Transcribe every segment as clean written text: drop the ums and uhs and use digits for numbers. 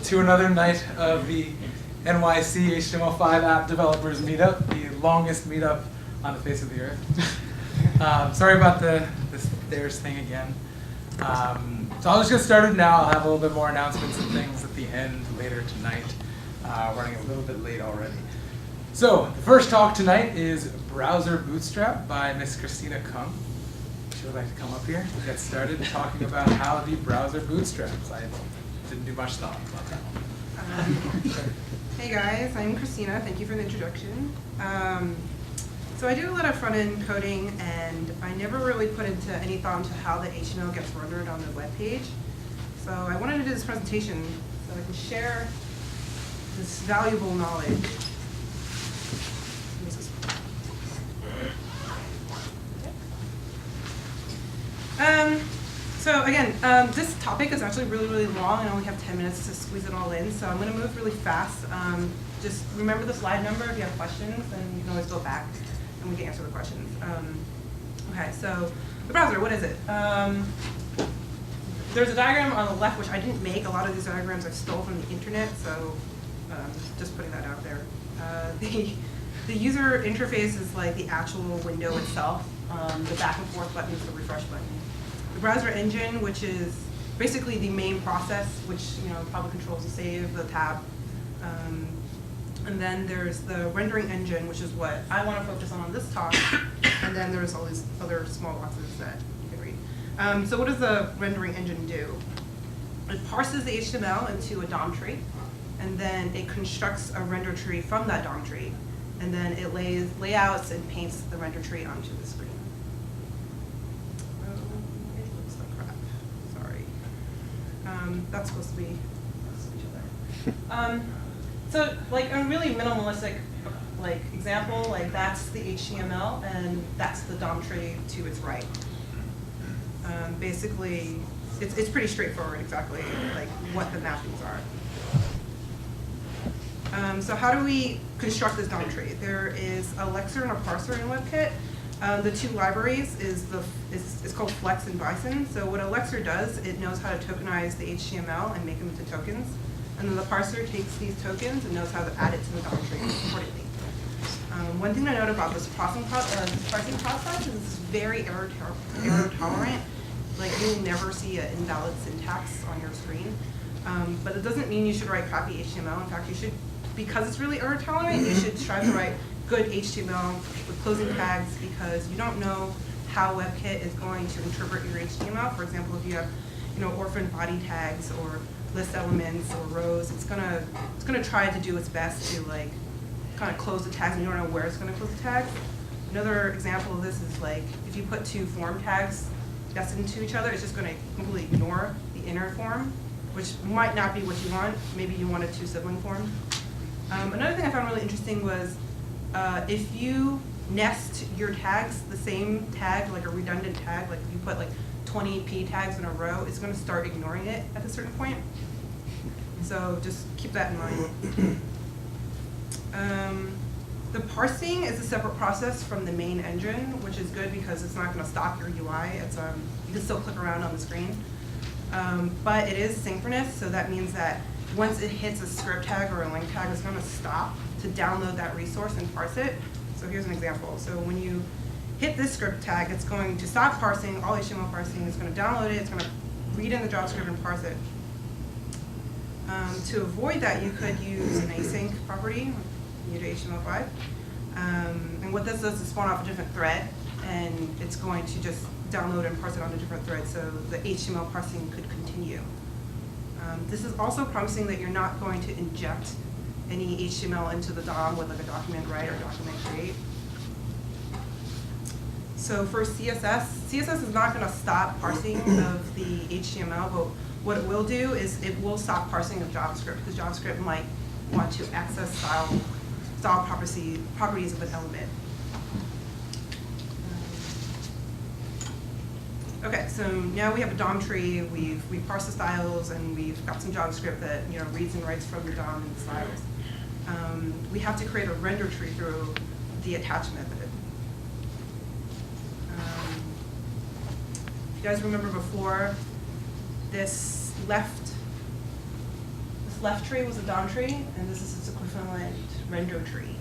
to another night of the NYC HTML5 App Developers Meetup, the longest meetup on the face of the earth. Sorry about the stairs thing again. So I'll just get started now. I'll have a little bit more announcements and things at the end later tonight. Running a little bit late already. So the first talk tonight is Browser Bootstrap by Miss Christina Kung. She would like to come up here and get started talking about how the browser bootstraps. I didn't do much thought about that one. Hey guys, I'm Christina. Thank you for the introduction. So I do a lot of front-end coding, and I never really put into any thought into how the HTML gets rendered on the web page. So I wanted to do this presentation so I can share this valuable knowledge. So again, this topic is actually really, really long. I only have 10 minutes to squeeze it all in, so I'm going to move really fast. Just remember the slide number if you have questions, and you can always go back and we can answer the questions. Okay, so the browser, what is it? There's a diagram on the left, which I didn't make. A lot of these diagrams I stole from the internet, so just putting that out there. The user interface is like the actual window itself. The back and forth button is the refresh button. The browser engine, which is basically the main process, which probably controls the save, the tab. And then there's the rendering engine, which is what I want to focus on this talk. And then there's all these other small boxes that you can read. So what does the rendering engine do? It parses the HTML into a DOM tree, and then it constructs a render tree from that DOM tree. And then it layouts and paints the render tree onto the screen. It looks like crap. Sorry. That's supposed to be each other. So like a really minimalistic example, that's the HTML and that's the DOM tree to its right. Basically, it's pretty straightforward exactly what the mappings are. So how do we construct this DOM tree? There is a lexer and a parser in Webkit. The two libraries is called Flex and Bison. So what a lexer does, it knows how to tokenize the HTML and make them into tokens. And then the parser takes these tokens and knows how to add it to the DOM tree accordingly. One thing to note about this parsing process is it's very error tolerant. You'll never see an invalid syntax on your screen. But it doesn't mean you should write crappy HTML. In fact, you should, because it's really error tolerant, you should strive to write good HTML with closing tags, because you don't know how Webkit is going to interpret your HTML. For example, if you have orphan body tags or list elements or rows, it's gonna try to do its best to kind of close the tags, and you don't know where it's gonna close the tags. Another example of this is if you put two form tags nested into each other, it's just gonna completely ignore the inner form, which might not be what you want. Maybe you want a two-sibling form. Another thing I found really interesting was if you nest your tags, the same tag, like a redundant tag, like you put 20 p tags in a row, it's going to start ignoring it at a certain point. So just keep that in mind. The parsing is a separate process from the main engine, which is good because it's not going to stop your UI. You can still click around on the screen. But it is synchronous, so that means that once it hits a script tag or a link tag, it's going to stop to download that resource and parse it. So here's an example. So when you hit this script tag, it's going to stop parsing, all HTML parsing, it's going to download it, it's going to read in the JavaScript and parse it. To avoid that, you could use an async property, new to HTML5. And what this does is spawn off a different thread, and it's going to just download and parse it on a different thread, so the HTML parsing could continue. This is also promising that you're not going to inject any HTML into the DOM with a document write or document create. So for CSS is not going to stop parsing of the HTML, but what it will do is it will stop parsing of JavaScript, because JavaScript might want to access style properties of an element. Okay, so now we have a DOM tree. We've parsed the styles, and we've got some JavaScript that reads and writes from the DOM and the styles. We have to create a render tree through the attach method. If you guys remember before, this left this left tree was a DOM tree, and this is its equivalent render tree.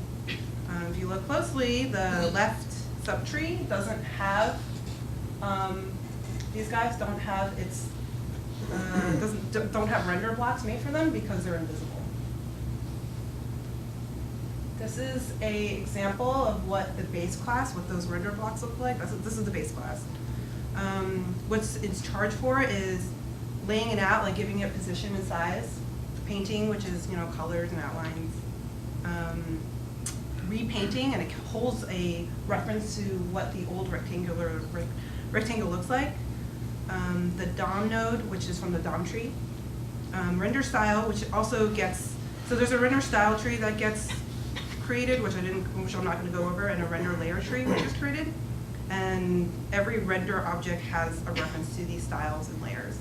If you look closely, the left subtree doesn't have, these guys don't have its, don't have render blocks made for them because they're invisible. This is a example of what the base class, what those render blocks look like. This is the base class. What it's charged for is laying it out, like giving it position and size, painting, which is, you know, colors and outlines, repainting, and it holds a reference to what the old rectangle looks like. The DOM node, which is from the DOM tree. Render style, which also gets, so there's a render style tree that gets created, which I'm not going to go over, and a render layer tree, which is created. And every render object has a reference to these styles and layers.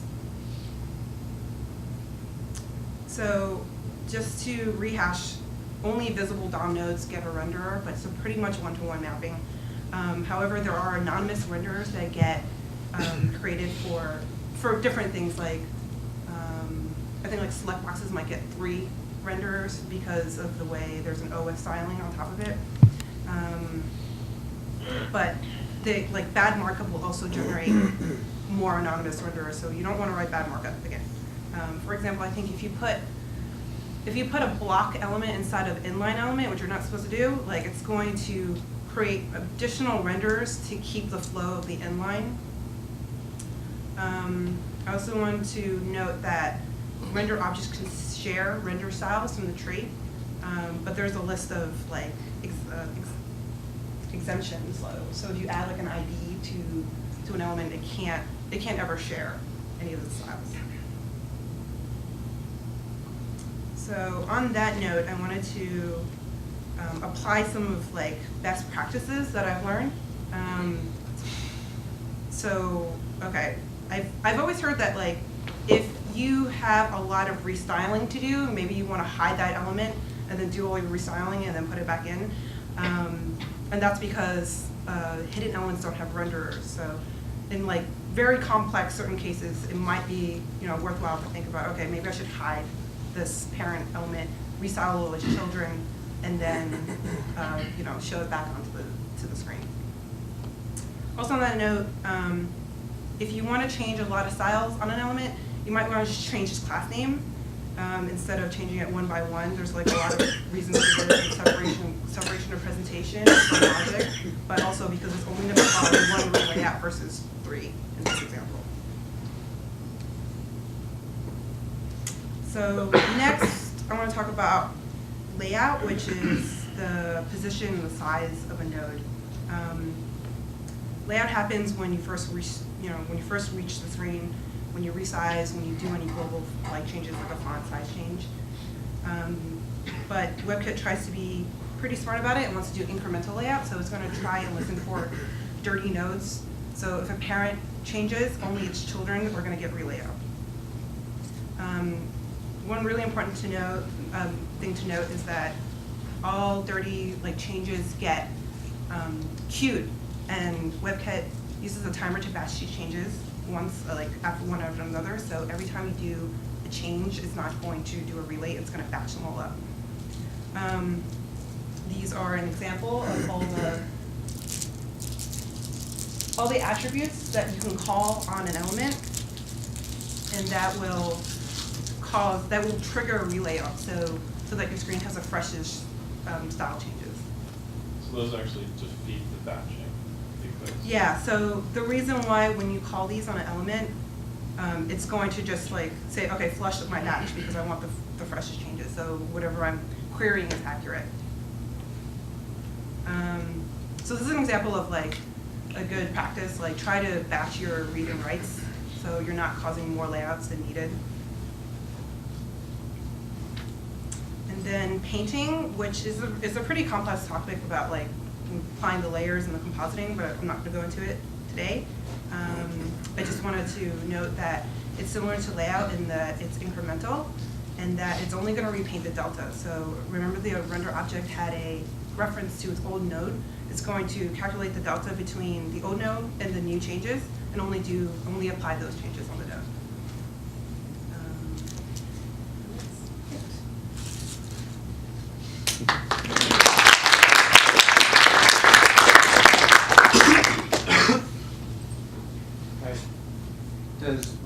So just to rehash, only visible DOM nodes get a renderer, but it's a pretty much one-to-one mapping. However, there are anonymous renderers that get created for different things, like I think like select boxes might get 3 renderers because of the way there's an OS styling on top of it. But like bad markup will also generate more anonymous renderers, so you don't want to write bad markup again. For example, I think if you put a block element inside of inline element, which you're not supposed to do, like it's going to create additional renders to keep the flow of the inline. I also want to note that render objects can share render styles from the tree, but there's a list of like exemptions. So if you add like an ID to an element, it can't ever share any of the styles. So on that note, I wanted to apply some of like best practices that I've learned. Okay, I've always heard that like if you have a lot of restyling to do, maybe you want to hide that element and then do all your restyling and then put it back in. And that's because hidden elements don't have renderers. So in like very complex certain cases, it might be, you know, worthwhile to think about, okay, maybe I should hide this parent element, restyle all its children, and then you know, show it back onto the screen. Also on that note, if you want to change a lot of styles on an element, you might want to just change its class name instead of changing it one by one. There's like a lot of reasons for this, separation of presentation and logic, but also because it's only going to follow one layout versus 3 in this example. So next, I want to talk about layout, which is the position and the size of a node. Layout happens when you first reach the screen, when you resize, when you do any global like changes like a font size change. But Webkit tries to be pretty smart about it and wants to do incremental layout, so it's going to try and listen for dirty nodes. So if a parent changes, only its children are going to get relayout. One really important thing to note is that all dirty like changes get queued, and Webkit uses a timer to batch these changes once, like after one after another. So every time you do a change, it's not going to do a relay; it's going to batch them all up. These are an example of all the attributes that you can call on an element, and that will trigger a relayout, so that your screen has a freshish style changes. So those actually defeat the batching. Yeah, so the reason why when you call these on an element, it's going to just like say, okay, flush my batch because I want the freshest changes. So whatever I'm querying is accurate. So this is an example of like a good practice, like try to batch your read and writes so you're not causing more layouts than needed. And then painting, which is a pretty complex topic about like applying the layers and the compositing, but I'm not going to go into it today. I just wanted to note that it's similar to layout in that it's incremental and that it's only going to repaint the delta. So remember the render object had a reference to its old node. It's going to calculate the delta between the old node and the new changes and only apply those changes on the node.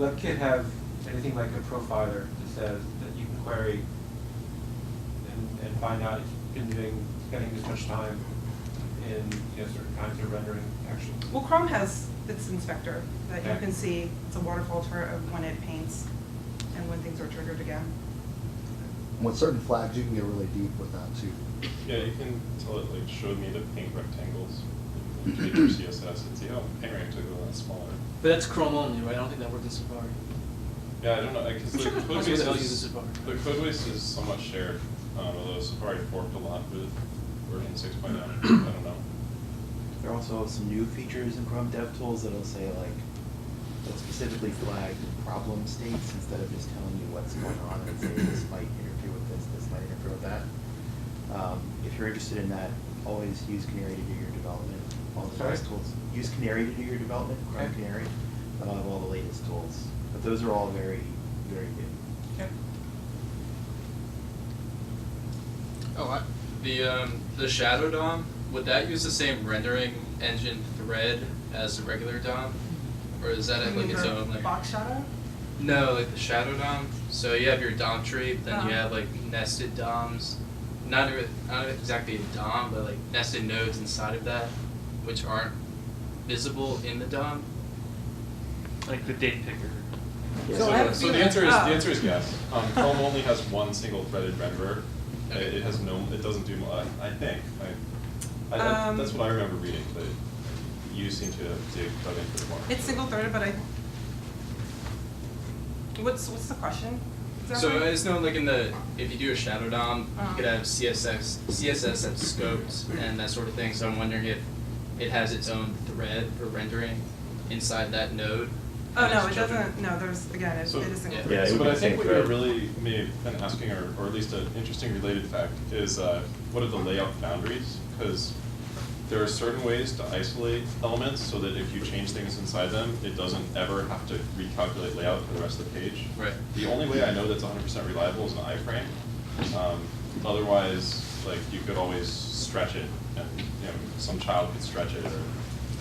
Webkit have anything like a profiler that says that you can query and find out if you've been spending this much time in certain kinds of rendering actions? Well, Chrome has its inspector that you Okay. can see. It's a waterfall chart of when it paints and when things are triggered again. With certain flags, you can get really deep with that too. Yeah, you can tell it like showed me the paint rectangles. You can take your CSS and see, oh, paint rectangle is smaller. But that's Chrome only, right? I don't think that works in Safari. Yeah, I don't know, because the I'm code sure base the hell uses is, Safari. the code base is somewhat shared, although Safari forked a lot with version 6.0. I don't know. There are also some new features in Chrome DevTools that'll say like, that specifically flag problem states instead of just telling you what's going on and say this might interfere with this might interfere with that. If you're interested in that, always use Canary to do your development. All the latest tools. Use Canary to do your development, Chrome Okay. Canary. That'll have all the latest tools. But those are all very, very good. Okay. Oh, the Shadow DOM, would that use the same rendering engine thread as the regular DOM? Or is that You like mean its for own like box shadow? No, like the Shadow DOM. So you have your DOM tree, but then you Uh-huh. have like nested DOMs. Not exactly a DOM, but like nested nodes inside of that, which aren't visible in the DOM. Like the date picker. So I haven't So seen the that. answer is yes. Chrome only has one single threaded renderer. It has no. It doesn't do. I think. That's what I remember reading. But you seem to dig into it more. It's single threaded, but what's the question? So exactly? I just know like if you do a Shadow DOM, Uh-huh. you could have CSS that's scoped and that sort of thing. So I'm wondering if it has its own thread for rendering inside that node. Oh, and no, it's it children. doesn't, no, there's, again, it is single Yeah. threaded. So, it but would I be think same what you're thread. really may have been asking, or at least an interesting related fact, is what are the layout boundaries? Because there are certain ways to isolate elements so that if you change things inside them, it doesn't ever have to recalculate layout for the rest of the page. Right. The only way I know that's 100% reliable is an iframe. Otherwise, like you could always stretch it, and some child could stretch it or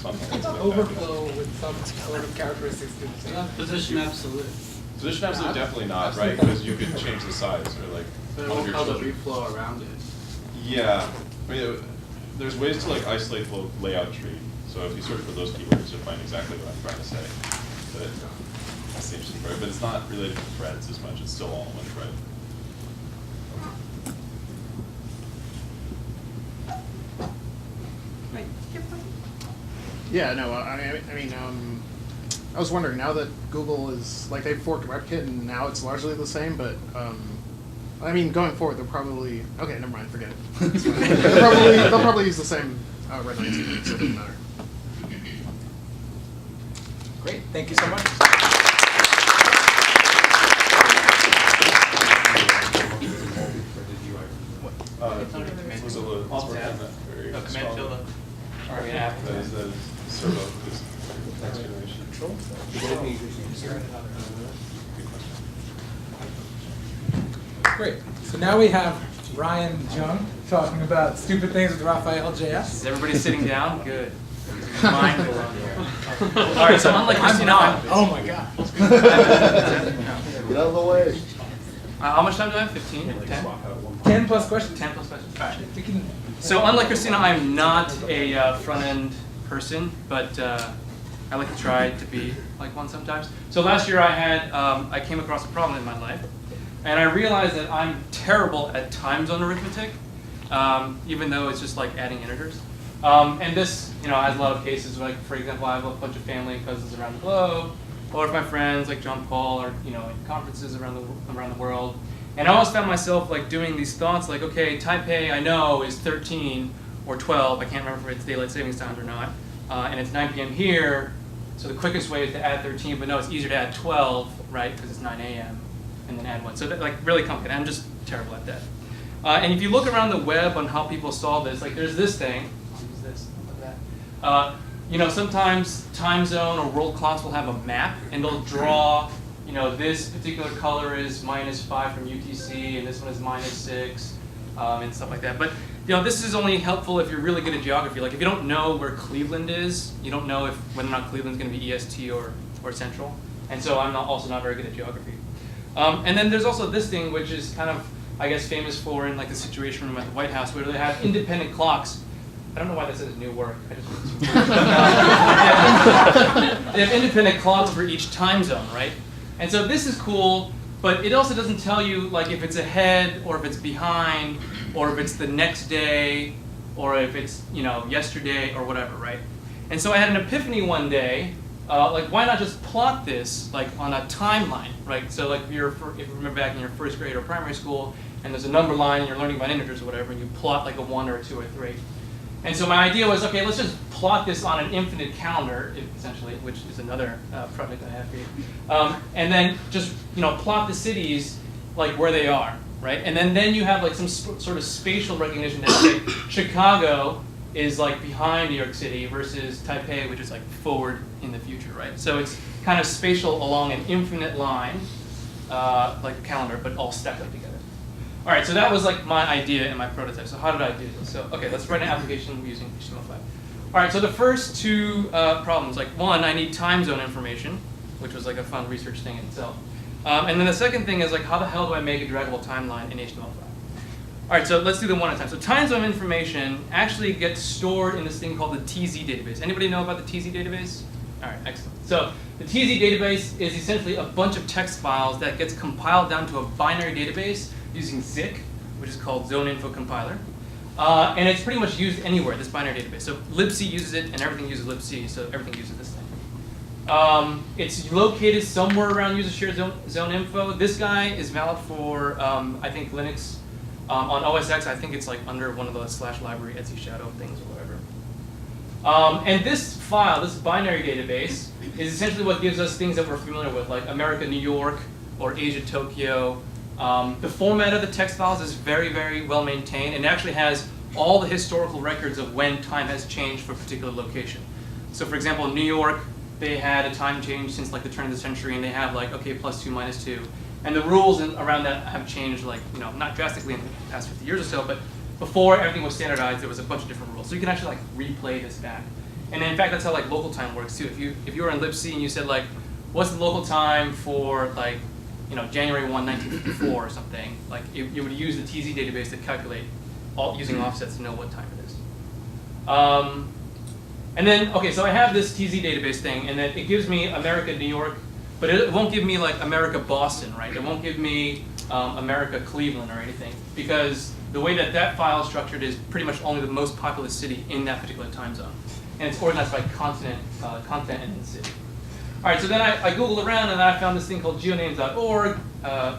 something. It's an overflow with some sort of characteristics to the same. Position absolute. Position absolute definitely not, Absolute right? Because you could change the size or like But it one of won't your cause a children. reflow around it. Yeah, I mean, there's ways to like isolate the layout tree. So if you search for those keywords, you'll find exactly what I'm trying to say. But that's the interesting part. But it's not related to threads as much. It's still all in one thread. Wait, skip one? Yeah, no, I mean, I was wondering, now that Google is, like, they've forked WebKit and now it's largely the same, but, I mean, going forward, they'll probably, okay, never mind, forget it. It's fine. They'll probably use the same rendering technique, so it doesn't matter. Great, thank you so much. Was it let's work on that very Command strong- field up. Or we have That is servo, is next generation. Great. So now we have Ryan Jung talking about stupid things with Raphael Is JS. everybody sitting down? Good. Mindful on here. All right, so unlike I'm Christina, not. Oh my god. Get out of the way. how much time do I have? 15? 10? 10 plus questions. 10 plus questions. All right. We can. So unlike Christina, I'm not a front-end person, but I like to try to be like one sometimes. So last year I came across a problem in my life, and I realized that I'm terrible at time zone arithmetic, even though it's just like adding integers. And this, has a lot of cases. Like for example, I have a bunch of family and cousins around the globe, or if my friends like John Paul are in conferences around the world. And I always found myself like doing these thoughts like, okay, Taipei I know is 13 or 12. I can't remember if it's daylight savings times or not. And it's 9 p.m. here. So the quickest way is to add 13, but no, it's easier to add 12, right? Because it's 9 a.m. and then add 1. So that, like really complicated. I'm just terrible at that. And if you look around the web on how people solve this, like there's this thing. I'll use this. Look at that. Sometimes time zone or world clocks will have a map, and they'll draw. This particular color is -5 from UTC, and this one is -6, and stuff like that. But this is only helpful if you're really good at geography. Like if you don't know where Cleveland is, you don't know whether or not Cleveland's going to be EST or central. And so I'm also not very good at geography. And then there's also this thing, which is kind of, I guess, famous for in like the Situation Room at the White House, where they have independent clocks. I don't know why that says new work. I just they have independent clocks for each time zone, right? And so this is cool, but it also doesn't tell you like if it's ahead or if it's behind or if it's the next day or if it's yesterday or whatever, right? And so I had an epiphany one day. Like, why not just plot this like on a timeline, right? So like if you remember back in your first grade or primary school, and there's a number line and you're learning about integers or whatever, and you plot like a 1 or a 2 or a 3. And so my idea was, okay, let's just plot this on an infinite calendar, essentially, which is another project I have for you. And then just plot the cities like where they are, right? And then you have like some sort of spatial recognition that say Chicago is like behind New York City versus Taipei, which is like forward in the future, right? So it's kind of spatial along an infinite line, like a calendar, but all stacked up together. All right, so that was like my idea and my prototype. So how did I do this? So okay, let's write an application using HTML5. All right, so the first two problems, like one, I need time zone information, which was like a fun research thing in itself. And then the second thing is like, how the hell do I make a draggable timeline in HTML5? All right, so let's do them one at a time. So time zone information actually gets stored in this thing called the TZ database. Anybody know about the TZ database? All right, excellent. So the TZ database is essentially a bunch of text files that gets compiled down to a binary database using ZIC, which is called Zone Info Compiler. And it's pretty much used anywhere, this binary database. So libc uses it, and everything uses libc, so everything uses this thing. It's located somewhere around user shared zone info. This guy is valid for, I think, Linux. On OS X, I think it's like under one of those /library Etsy shadow things or whatever. And this file, this binary database, is essentially what gives us things that we're familiar with, like America, New York, or Asia, Tokyo. The format of the text files is very, very well maintained, and it actually has all the historical records of when time has changed for a particular location. So for example, in New York, they had a time change since like the turn of the century, and they have like, okay, +2, -2. And the rules around that have changed, like, not drastically in the past 50 years or so, but before everything was standardized, there was a bunch of different rules. So you can actually like replay this back. And in fact, that's how like local time works too. If you were in libc and you said like, what's the local time for like, January 1, 1954 or something, like you would use the TZ database to calculate using offsets to know what time it is. And then, okay, so I have this TZ database thing, and then it gives me America, New York, but it won't give me like America, Boston, right? It won't give me America, Cleveland or anything, because the way that file is structured is pretty much only the most populous city in that particular time zone. And it's organized by continent and then city. All right, so then I Googled around and I found this thing called geonames.org,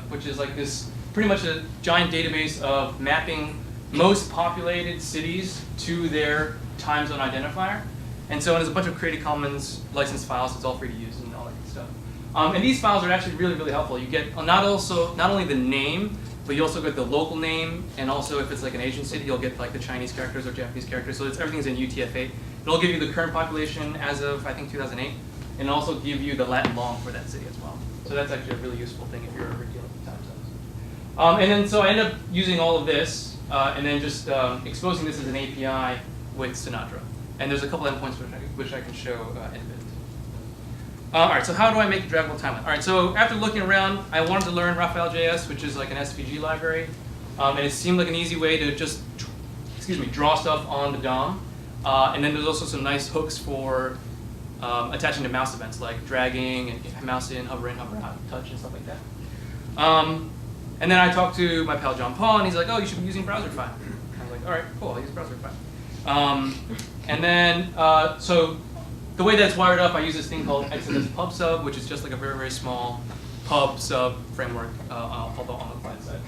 which is like this pretty much a giant database of mapping most populated cities to their time zone identifier. And so there's a bunch of Creative Commons licensed files, so it's all free to use and all that good stuff. And these files are actually really, really helpful. You get not only the name, but you also get the local name, and also if it's like an Asian city, you'll get like the Chinese characters or Japanese characters. So everything's in UTF-8. It'll give you the current population as of, I think, 2008, and it'll also give you the Latin long for that city as well. So that's actually a really useful thing if you're ever dealing with time zones. And then so I ended up using all of this, and then just exposing this as an API with Sinatra. And there's a couple endpoints which I can show in a bit. All right, so how do I make a draggable timeline? All right, so after looking around, I wanted to learn Raphael.js, which is like an SVG library. And it seemed like an easy way to just, draw stuff on the DOM. And then there's also some nice hooks for attaching to mouse events, like dragging and mouse in, hover out, touch, and stuff like that. And then I talked to my pal John Paul, and he's like, oh, you should be using Browserify. I was like, all right, cool, I'll use Browserify. And then, so the way that's wired up, I use this thing called XMS PubSub, which is just like a very, very small pub sub framework, although on the client side.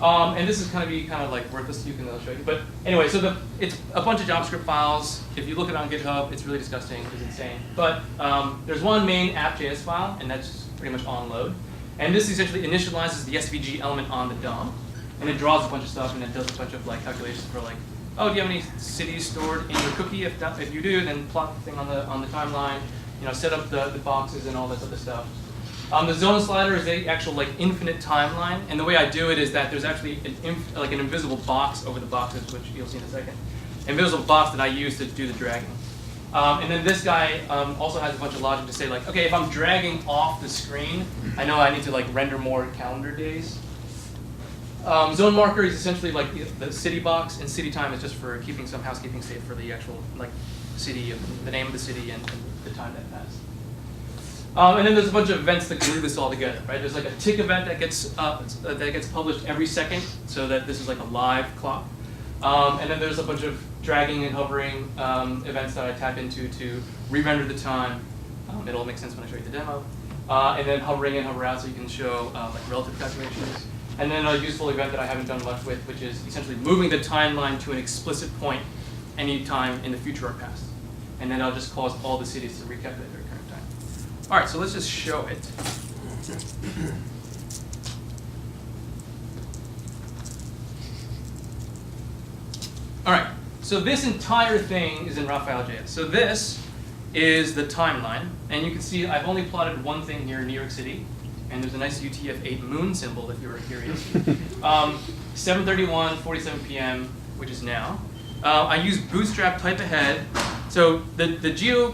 And this is kind of like worthless. You can illustrate it, but anyway, so it's a bunch of JavaScript files. If you look at it on GitHub, it's really disgusting. It's insane. But there's one main app.js file, and that's pretty much on load. And this essentially initializes the SVG element on the DOM, and it draws a bunch of stuff, and it does a bunch of like calculations for like, oh, do you have any cities stored in your cookie? If you do, then plot the thing on the timeline. Set up the boxes and all this other stuff. The zone slider is the actual like infinite timeline, and the way I do it is that there's actually an invisible box over the boxes, which you'll see in a second. Invisible box that I use to do the dragging. And then this guy also has a bunch of logic to say like, okay, if I'm dragging off the screen, I know I need to like render more calendar days. Zone marker is essentially like the city box, and city time is just for keeping some housekeeping state for the actual like city, the name of the city, and the time that passed. And then there's a bunch of events that glue this all together, right? There's like a tick event that gets published every second, so that this is like a live clock. And then there's a bunch of dragging and hovering events that I tap into to re-render the time. It'll make sense when I show you the demo. And then hovering in, hover out, so you can show like relative calculations. And then a useful event that I haven't done much with, which is essentially moving the timeline to an explicit point any time in the future or past. And then I'll just cause all the cities to recalculate their current time. All right, so let's just show it. All right, so this entire thing is in Raphael.js. So this is the timeline, and you can see I've only plotted one thing here in New York City, and there's a nice UTF-8 moon symbol if you were curious. 7:31, 47 p.m., which is now. I use Bootstrap type ahead. So the geo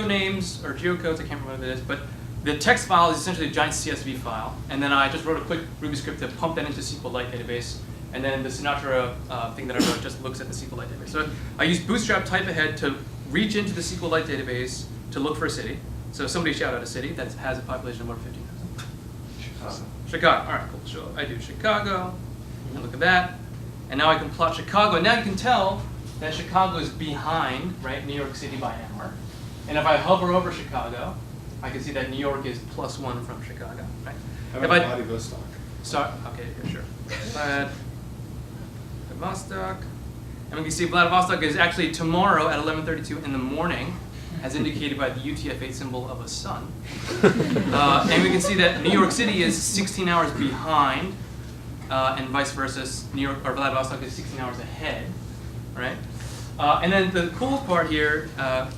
names or geocodes, I can't remember what it is, but the text file is essentially a giant CSV file, and then I just wrote a quick Ruby script to pump that into SQLite database, and then the Sinatra thing that I wrote just looks at the SQLite database. So I use Bootstrap type ahead to reach into the SQLite database to look for a city. So somebody shout out a city that has a population of over 15,000. Chicago. All right, cool. So I do Chicago, and look at that. And now I can plot Chicago. And now you can tell that Chicago is behind, right, New York City by an hour. And if I hover over Chicago, I can see that New York is +1 from Chicago, right? How about Vladivostok? So, okay, yeah, sure. Vladivostok. And we can see Vladivostok is actually tomorrow at 11:32 in the morning, as indicated by the UTF-8 symbol of a sun. And we can see that New York City is 16 hours behind, and vice versa. New York or Vladivostok is 16 hours ahead, right? And then the cool part here,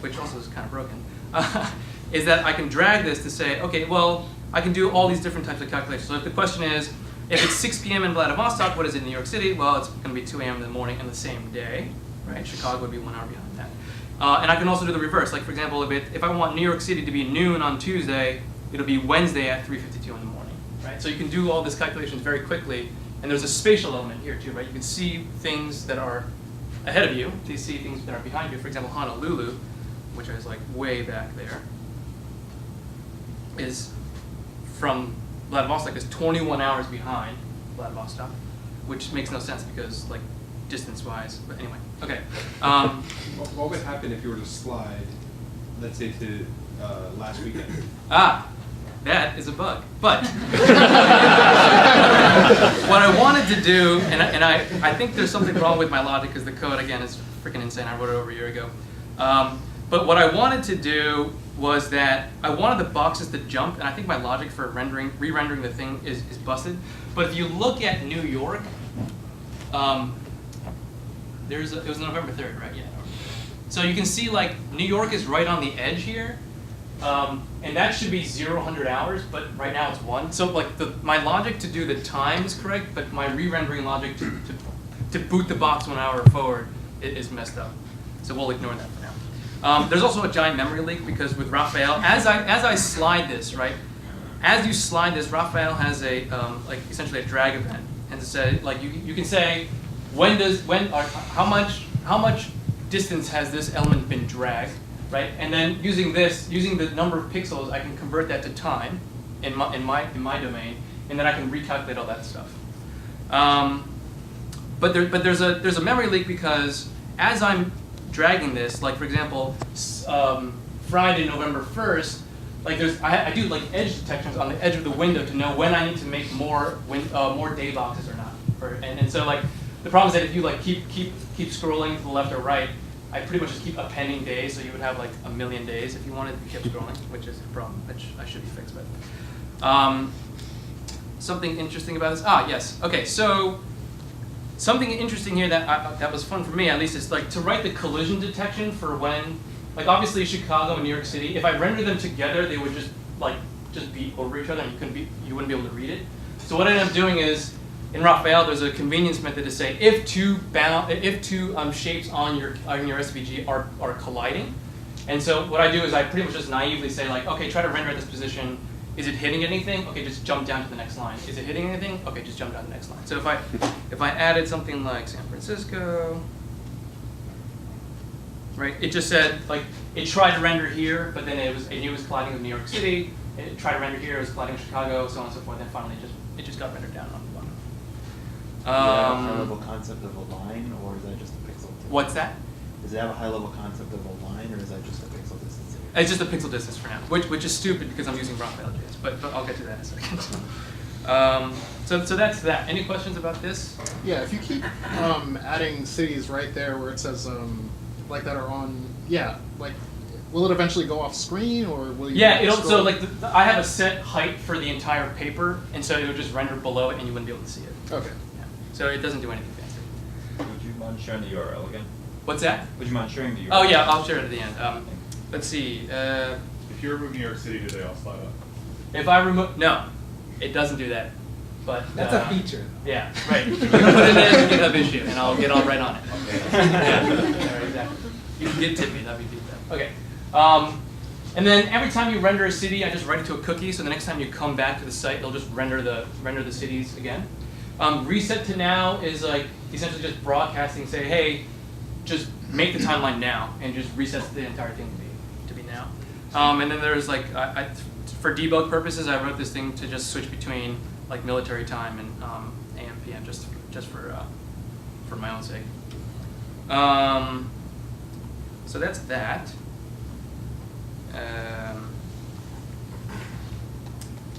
which also is kind of broken, is that I can drag this to say, okay, well, I can do all these different types of calculations. So if the question is, if it's 6 p.m. in Vladivostok, what is it in New York City? Well, it's going to be 2 a.m. in the morning in the same day, right? Chicago would be 1 hour behind that. And I can also do the reverse. Like, for example, if I want New York City to be noon on Tuesday, it'll be Wednesday at 3:52 in the morning, right? So you can do all these calculations very quickly. And there's a spatial element here, too, right? You can see things that are ahead of you. You see things that are behind you. For example, Honolulu, which is like way back there, is from Vladivostok is 21 hours behind Vladivostok, which makes no sense because, like, distance-wise. But anyway, okay. What would happen if you were to slide, let's say, to last weekend? That is a bug. But what I wanted to do, and I think there's something wrong with my logic because the code, again, is freaking insane. I wrote it over a year ago. But what I wanted to do was that I wanted the boxes to jump, and I think my logic for re-rendering the thing is busted. But if you look at New York, it was November 3rd, right? Yeah. So you can see like New York is right on the edge here, and that should be 0-100 hours, but right now it's 1. So like my logic to do the time is correct, but my re-rendering logic to boot the box 1 hour forward is messed up. So we'll ignore that for now. There's also a giant memory leak because with Raphael, as I slide this, right, as you slide this, Raphael has a like essentially a drag event, and to say like you can say how much distance has this element been dragged, right? And then using the number of pixels, I can convert that to time in my domain, and then I can recalculate all that stuff. But there's a memory leak because as I'm dragging this, like for example, Friday, November 1st, like I do like edge detections on the edge of the window to know when I need to make more day boxes or not. And so like the problem is that if you like keep scrolling to the left or right, I pretty much just keep appending days, so you would have like 1 million days if you wanted to keep scrolling, which is a problem, which I should be fixed. But something interesting about this. Yes. Okay. So something interesting here that was fun for me, at least, is like to write the collision detection for when, like obviously Chicago and New York City, if I render them together, they would just be over each other, and you wouldn't be able to read it. So what I ended up doing is, in Raphael, there's a convenience method to say if two shapes on your SVG are colliding, And so what I do is I pretty much just naively say like, okay, try to render at this position. Is it hitting anything? Okay, just jump down to the next line. Is it hitting anything? Okay, just jump down to the next line. So if I added something like San Francisco, right? It just said like it tried to render here, but then it knew it was colliding with New York City. It tried to render here, it was colliding with Chicago, so on and so forth. And finally, it just got rendered down on the bottom. Does it have a high-level concept of a line, or is that just a pixel? What's that? Does it have a high-level concept of a line, or is that just a pixel distance? It's just a pixel distance for now, which is stupid because I'm using Raphael JS, but I'll get to that in a second. So that's that. Any questions about this? Yeah, if you keep adding cities right there where it says like that are on, like will it eventually go off screen or will you? Yeah, it'll. scroll? So like I have a set height for the entire paper, and so it would just render below it, and you wouldn't be able to see it. Okay. Yeah. So it doesn't do anything fancy. Would you mind sharing the URL again? What's that? Would you mind sharing the URL? Oh yeah, I'll share it at the end. Let's see. If you remove New York City, do they all slide up? If I remove, no, it doesn't do that. But That's a feature. Yeah, right. You can put it in as a GitHub issue, and I'll get all right on it. Yeah, exactly. You can get tippy, that'd be GitHub. Okay. And then every time you render a city, I just write it to a cookie. So the next time you come back to the site, it'll just render the cities again. Reset to now is like essentially just broadcasting, say, hey, just make the timeline now, and just resets the entire thing to be now. And then there's like, for debug purposes, I wrote this thing to just switch between like military time and AM PM just for my own sake. So that's that.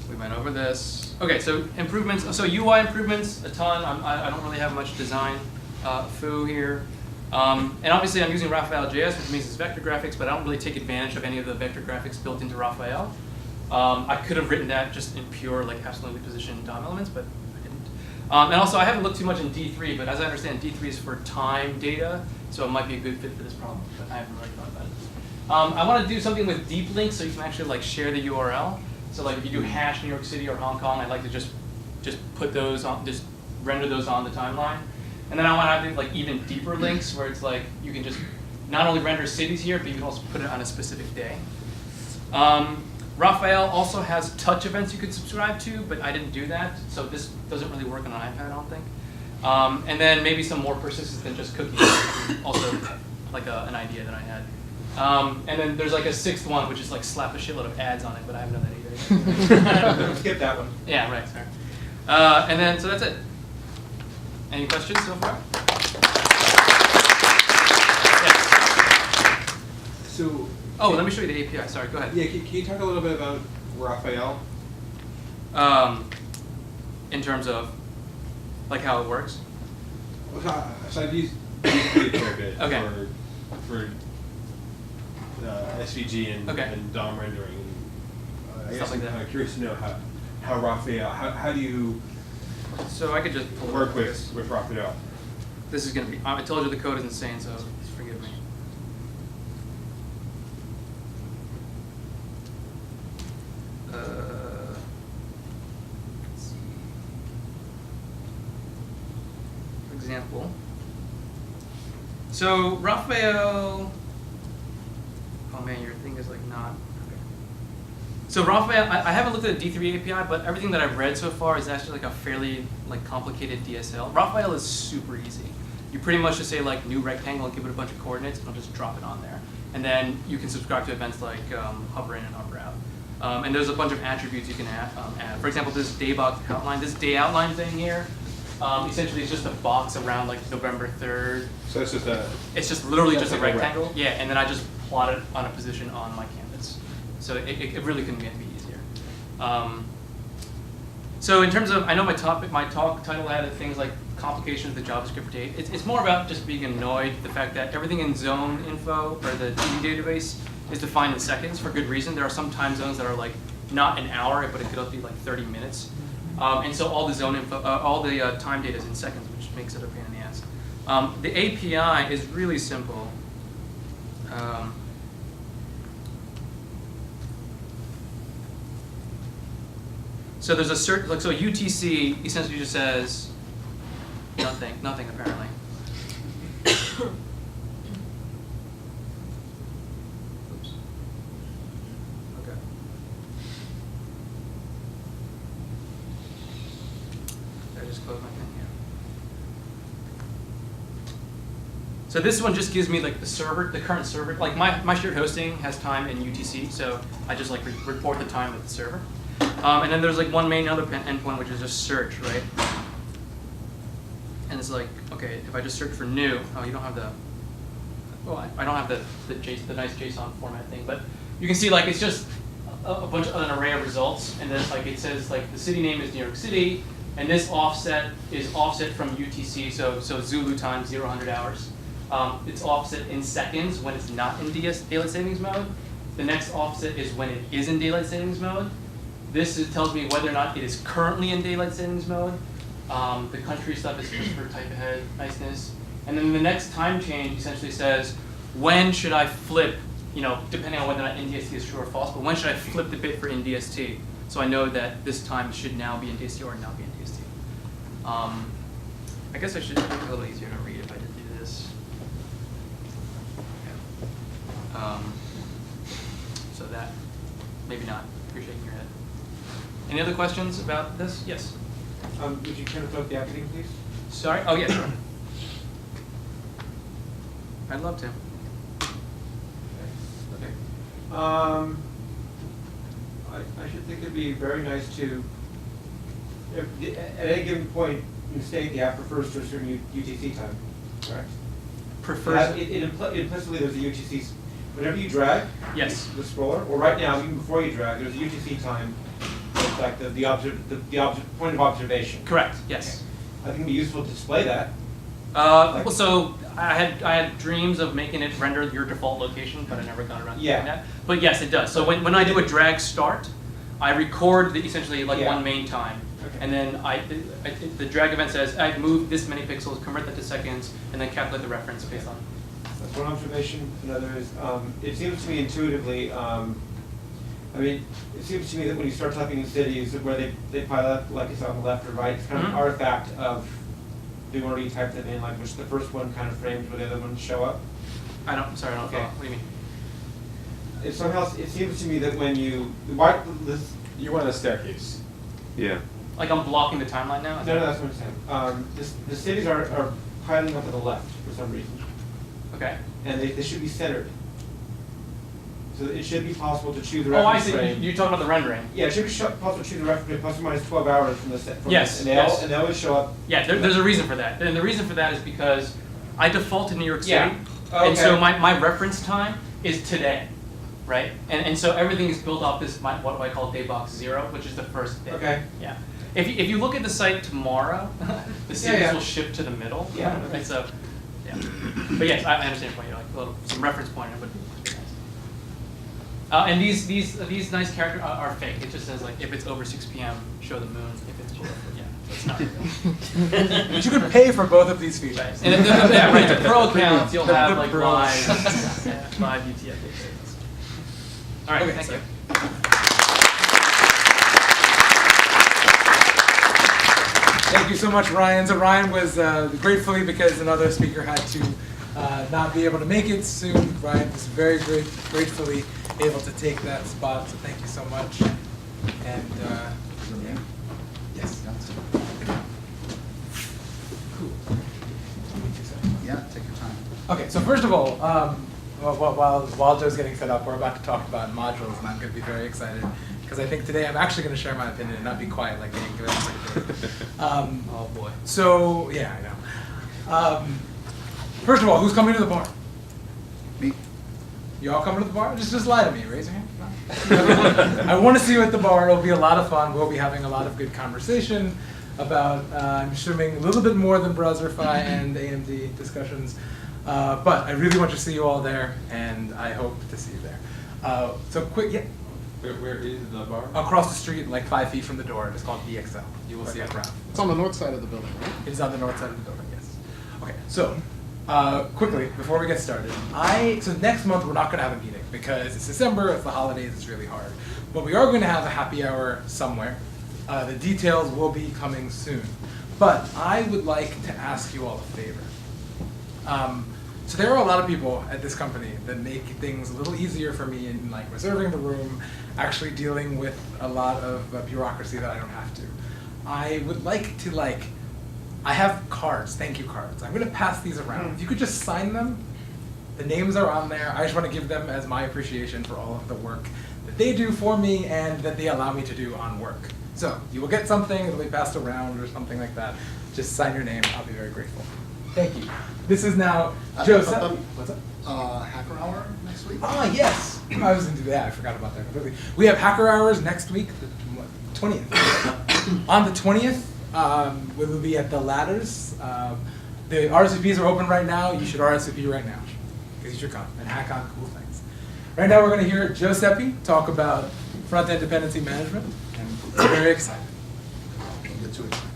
We went over this. Okay, so improvements. So UI improvements, a ton. I don't really have much design foo here. And obviously I'm using Raphael JS, which means it's vector graphics, but I don't really take advantage of any of the vector graphics built into Raphael. I could have written that just in pure, like absolutely positioned DOM elements, but I didn't. And also I haven't looked too much in D3, but as I understand, D3 is for time data, so it might be a good fit for this problem, but I haven't really thought about it. I want to do something with deep links so you can actually like share the URL. So like if you do hash New York City or Hong Kong, I'd like to just put those on, just render those on the timeline. And then I want to have like even deeper links where it's like you can just not only render cities here, but you can also put it on a specific day. Raphael also has touch events you could subscribe to, but I didn't do that, so this doesn't really work on an iPad, I don't think. And then maybe some more persistence than just cookies, also like an idea that I had. And then there's like a sixth one, which is like slap a shitload of ads on it, but I haven't done that either. Skip that one. Yeah, right, sorry. And then, so that's it. Any questions so far? Yes. So. Oh, let me show you the API. Sorry, go ahead. Yeah, can you talk a little bit about Raphael? In terms of like how it works. So I've used it a fair bit Okay. for SVG and DOM rendering. I guess I'm kind of curious to know how Raphael, how do you So I could just work with Raphael? This is going to be, I told you the code is insane, so forgive me. Let's see. For example, so Raphael, oh man, your thing is like not, okay. So Raphael, I haven't looked at the D3 API, but everything that I've read so far is actually like a fairly like complicated DSL. Raphael is super easy. You pretty much just say like new rectangle and give it a bunch of coordinates, and it'll just drop it on there. And then you can subscribe to events like hover in and hover out. And there's a bunch of attributes you can add. For example, this day box outline, this day outline thing here, essentially it's just a box around like November 3rd. So it's just It's just literally just a like a rectangle. Yeah, and then I just plot it on a position on my canvas. So it really couldn't get any easier. So in terms of, I know my talk title had things like complications of the JavaScript date. It's more about just being annoyed at the fact that everything in zone info, or the DB database, is defined in seconds for good reason. There are some time zones that are like not an hour, but it could be like 30 minutes. And so all the zone info, all the time data is in seconds, which makes it a pain in the ass. The API is really simple. So there's a certain, like, so UTC essentially just says nothing apparently. Oops. just close my thing here. So this one just gives me like the server, the current server. Like my shared hosting has time in UTC, so I just like report the time of the server. And then there's like one main other endpoint, which is just search, right? And it's like, okay, if I just search for new, oh, you don't have the, well, I don't have the nice JSON format thing, but you can see like it's just a bunch of an array of results, and then like it says like the city name is New York City, and this offset is offset from UTC, so Zulu time 0-100 hours. It's offset in seconds when it's not in daylight savings mode. The next offset is when it is in daylight savings mode. This tells me whether or not it is currently in daylight savings mode. The country stuff is just for type ahead niceness. And then the next time change essentially says, when should I flip, you know, depending on whether or not NDST is true or false, but when should I flip the bit for NDST? So I know that this time should now be NDST or not be NDST. I guess I should make it a little easier to read if I did do this. Okay. So that, maybe not, you're shaking your head. Any other questions about this? Yes? Would you kind of put up the acting, please? Sorry? Oh, yeah, sure. I'd love to. Okay. I should think it'd be very nice to, at any given point in the state, the app refers to a certain UTC time, correct? Prefers. Implicitly, there's a UTC. Whenever you drag Yes. the scroller, or right now, even before you drag, there's a UTC time. It's like the point of observation. Correct. Yes. I think it'd be useful to display that. Well, so I had dreams of making it render your default location, but I never got around to doing that. But yes, it does. So when I do a drag start, I record essentially like one main time, and then the drag event says I move this many pixels, convert that to seconds, and then calculate the reference based on. That's one observation. Another is it seems to me intuitively. I mean, it seems to me that when you start typing in cities, where they pile up like it's on the left or right, it's kind of an artifact of doing already type them in, like which the first one kind of frames where the other ones show up. I don't follow. What do you mean? It somehow it seems to me that when you You want a staircase. Yeah. Like I'm blocking the timeline now? No, that's what I'm saying. The cities are piling up on the left for some reason. Okay. And they should be centered. So it should be possible to choose a Oh, I reference see. frame. You're talking about the rendering. Yeah, it should be possible to choose a reference frame plus or minus 12 hours from the set. Yes, And they yes. and they always show up. Yeah, there's a reason for that. And the reason for that is because I default to New York City. Yeah. Okay. And so my reference time is today, right? And so everything is built off this, what do I call daybox 0, which is the first bit. Okay. Yeah. If you look at the site tomorrow, the cities will shift to the middle. Yeah. Right, so, yeah. But yes, I understand your point. Like some reference pointer would be nice. And these nice characters are fake. It just says like if it's over 6 p.m. show the moon. If it's below, yeah, so it's not real. But you could pay for both of these features. Right. And the pro accounts you'll have like pro. live UTF. All right, Okay, thank you. Thank you so much, Ryan. So Ryan was gratefully, because another speaker had to not be able to make it soon, Ryan was very gratefully able to take that spot. So thank you so much. And yes. Cool. Yeah, take your time. Okay, so first of all, while Joe's getting set up, we're about to talk about modules, and I'm going to be very excited because I think today I'm actually going to share my opinion and not be quiet like Dane given Oh boy. So yeah, I know. First of all, who's coming to the bar? Me. You all coming to the bar? Just lie to me. Raise your hand. No? I want to see you at the bar. It'll be a lot of fun. We'll be having a lot of good conversation about, I'm assuming, a little bit more than Browserify and AMD discussions. But I really want to see you all there, and I hope to see you there. So quick, yeah. Where is the bar? Across the street, like 5 feet from the door. It's called DXL. You will see it around. It's on the north side of the building, right? It is on the north side of the building, yes. Okay, so quickly, before we get started, so next month we're not going to have a meeting because it's December, it's the holidays, it's really hard. But we are going to have a happy hour somewhere. The details will be coming soon. But I would like to ask you all a favor. So there are a lot of people at this company that make things a little easier for me in like reserving the room, actually dealing with a lot of bureaucracy that I don't have to. I would like to I have cards, thank you cards. I'm gonna pass these around. If you could just sign them, the names are on there. I just want to give them as my appreciation for all of the work that they do for me and that they allow me to do on work. So you will get something, it'll be passed around or something like that. Just sign your name, I'll be very grateful. Thank you. This is now Joseph. What's up? Hacker Hour next week? Ah, yes. I was into that. I forgot about that completely. We have Hacker Hours next week, the 20th. On the 20th, we will be at the Ladders. The RSVPs are open right now. You should RSVP right now, because you should come and hack on cool things. Right now, we're going to hear Giuseppe talk about front-end dependency management, and we're very excited. Don't get too excited.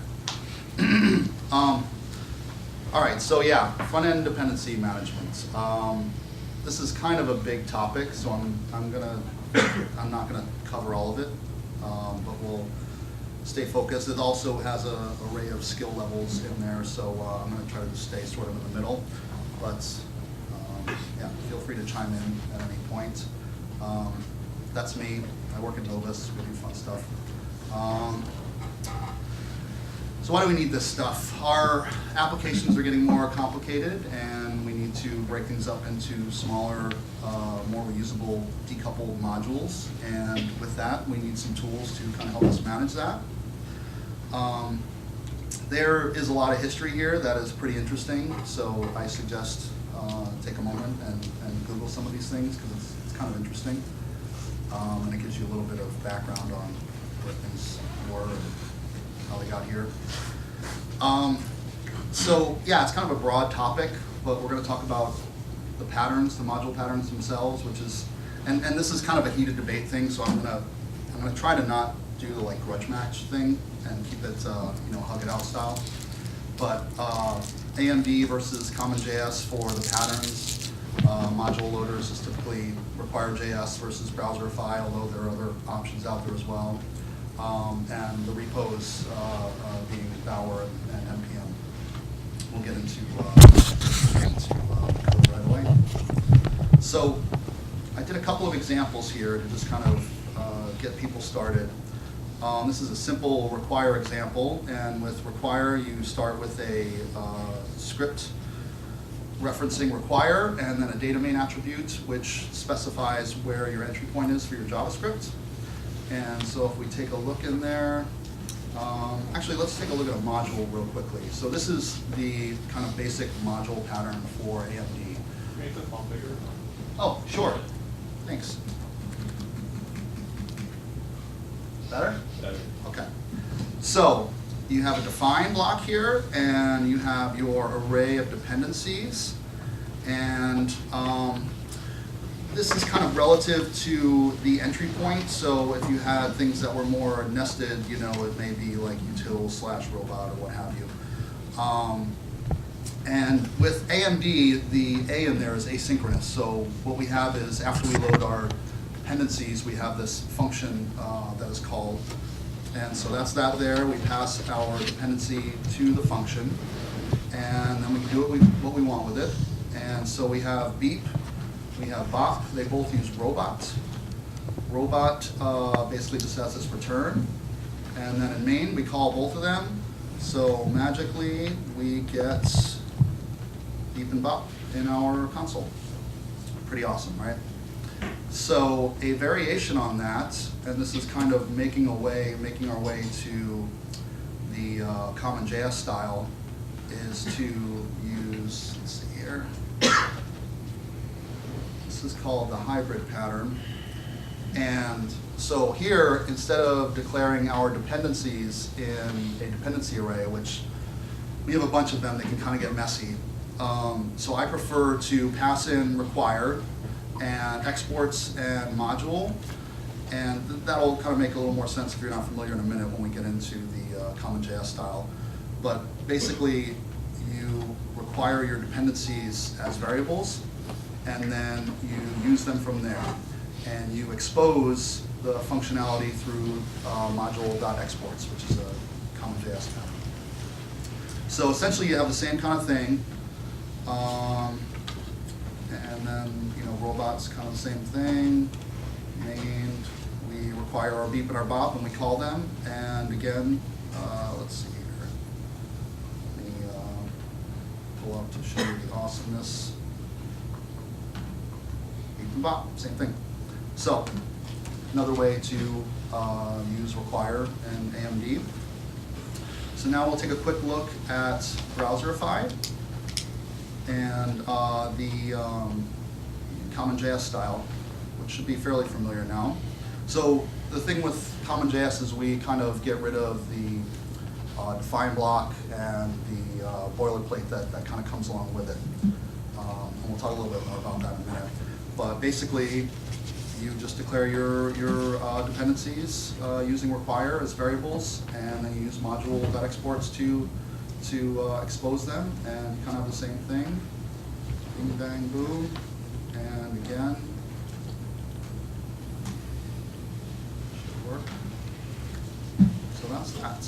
All right, so yeah, front-end dependency management. This is kind of a big topic, so I'm not gonna cover all of it, but we'll stay focused. It also has an array of skill levels in there, so I'm gonna try to stay sort of in the middle. But yeah, feel free to chime in at any point. That's me. I work at Novus. We do fun stuff. So why do we need this stuff? Our applications are getting more complicated, and we need to break things up into smaller, more reusable, decoupled modules. And with that, we need some tools to kind of help us manage that. There is a lot of history here that is pretty interesting, so I suggest take a moment and Google some of these things, because it's kind of interesting. And it gives you a little bit of background on where things were and how they got here. So yeah, it's kind of a broad topic, but we're going to talk about the patterns, the module patterns themselves, which is, and this is kind of a heated debate thing. So I'm gonna try to not do the like grudge match thing and keep it hug it out style. But AMD versus CommonJS for the patterns. Module loaders is typically require.js versus browserify, although there are other options out there as well. And the repos being Bower and NPM. We'll get into code right away. So I did a couple of examples here to just kind of get people started. This is a simple require example, and with require you start with a script referencing require, and then a data main attribute which specifies where your entry point is for your JavaScript. And so if we take a look in there, actually let's take a look at a module real quickly. So this is the kind of basic module pattern for AMD. Make the font bigger. Oh, sure. Thanks. Better? Better. Okay. So you have a define block here, and you have your array of dependencies. And this is kind of relative to the entry point. So if you had things that were more nested, it may be like util/robot or what have you. And with AMD, the A in there is asynchronous. So what we have is after we load our dependencies, we have this function that is called. And so that's that there. We pass our dependency to the function, and then we can do what we want with it. And so we have beep, we have bop. They both use robot. Robot basically just has this return. And then in main, we call both of them. So magically, we get beep and bop in our console. Pretty awesome, right? So a variation on that, and this is kind of making our way to the CommonJS style, is to use, let's see here, this is called the hybrid pattern. And so here, instead of declaring our dependencies in a dependency array, which we have a bunch of them that can kind of get messy, so I prefer to pass in require and exports and module, and that'll kind of make a little more sense if you're not familiar in a minute when we get into the CommonJS style. But basically, you require your dependencies as variables, and then you use them from there. And you expose the functionality through module.exports, which is a CommonJS pattern. So essentially, you have the same kind of thing. And then, robots, kind of the same thing. Main, we require our beep and our bop, and we call them. And again, let's see here. Let me to show you the awesomeness. Beep and bop, same thing. So, another way to use require in AMD. So now we'll take a quick look at Browserify and the CommonJS style, which should be fairly familiar now. So the thing with CommonJS is we kind of get rid of the define block and the boilerplate that kind of comes along with it. And we'll talk a little bit more about that in a minute. But basically, you just declare your dependencies using require as variables, and then you use module.exports to expose them, and you kind of have the same thing. Bing, bang, boom, and again. Should work. So that's that.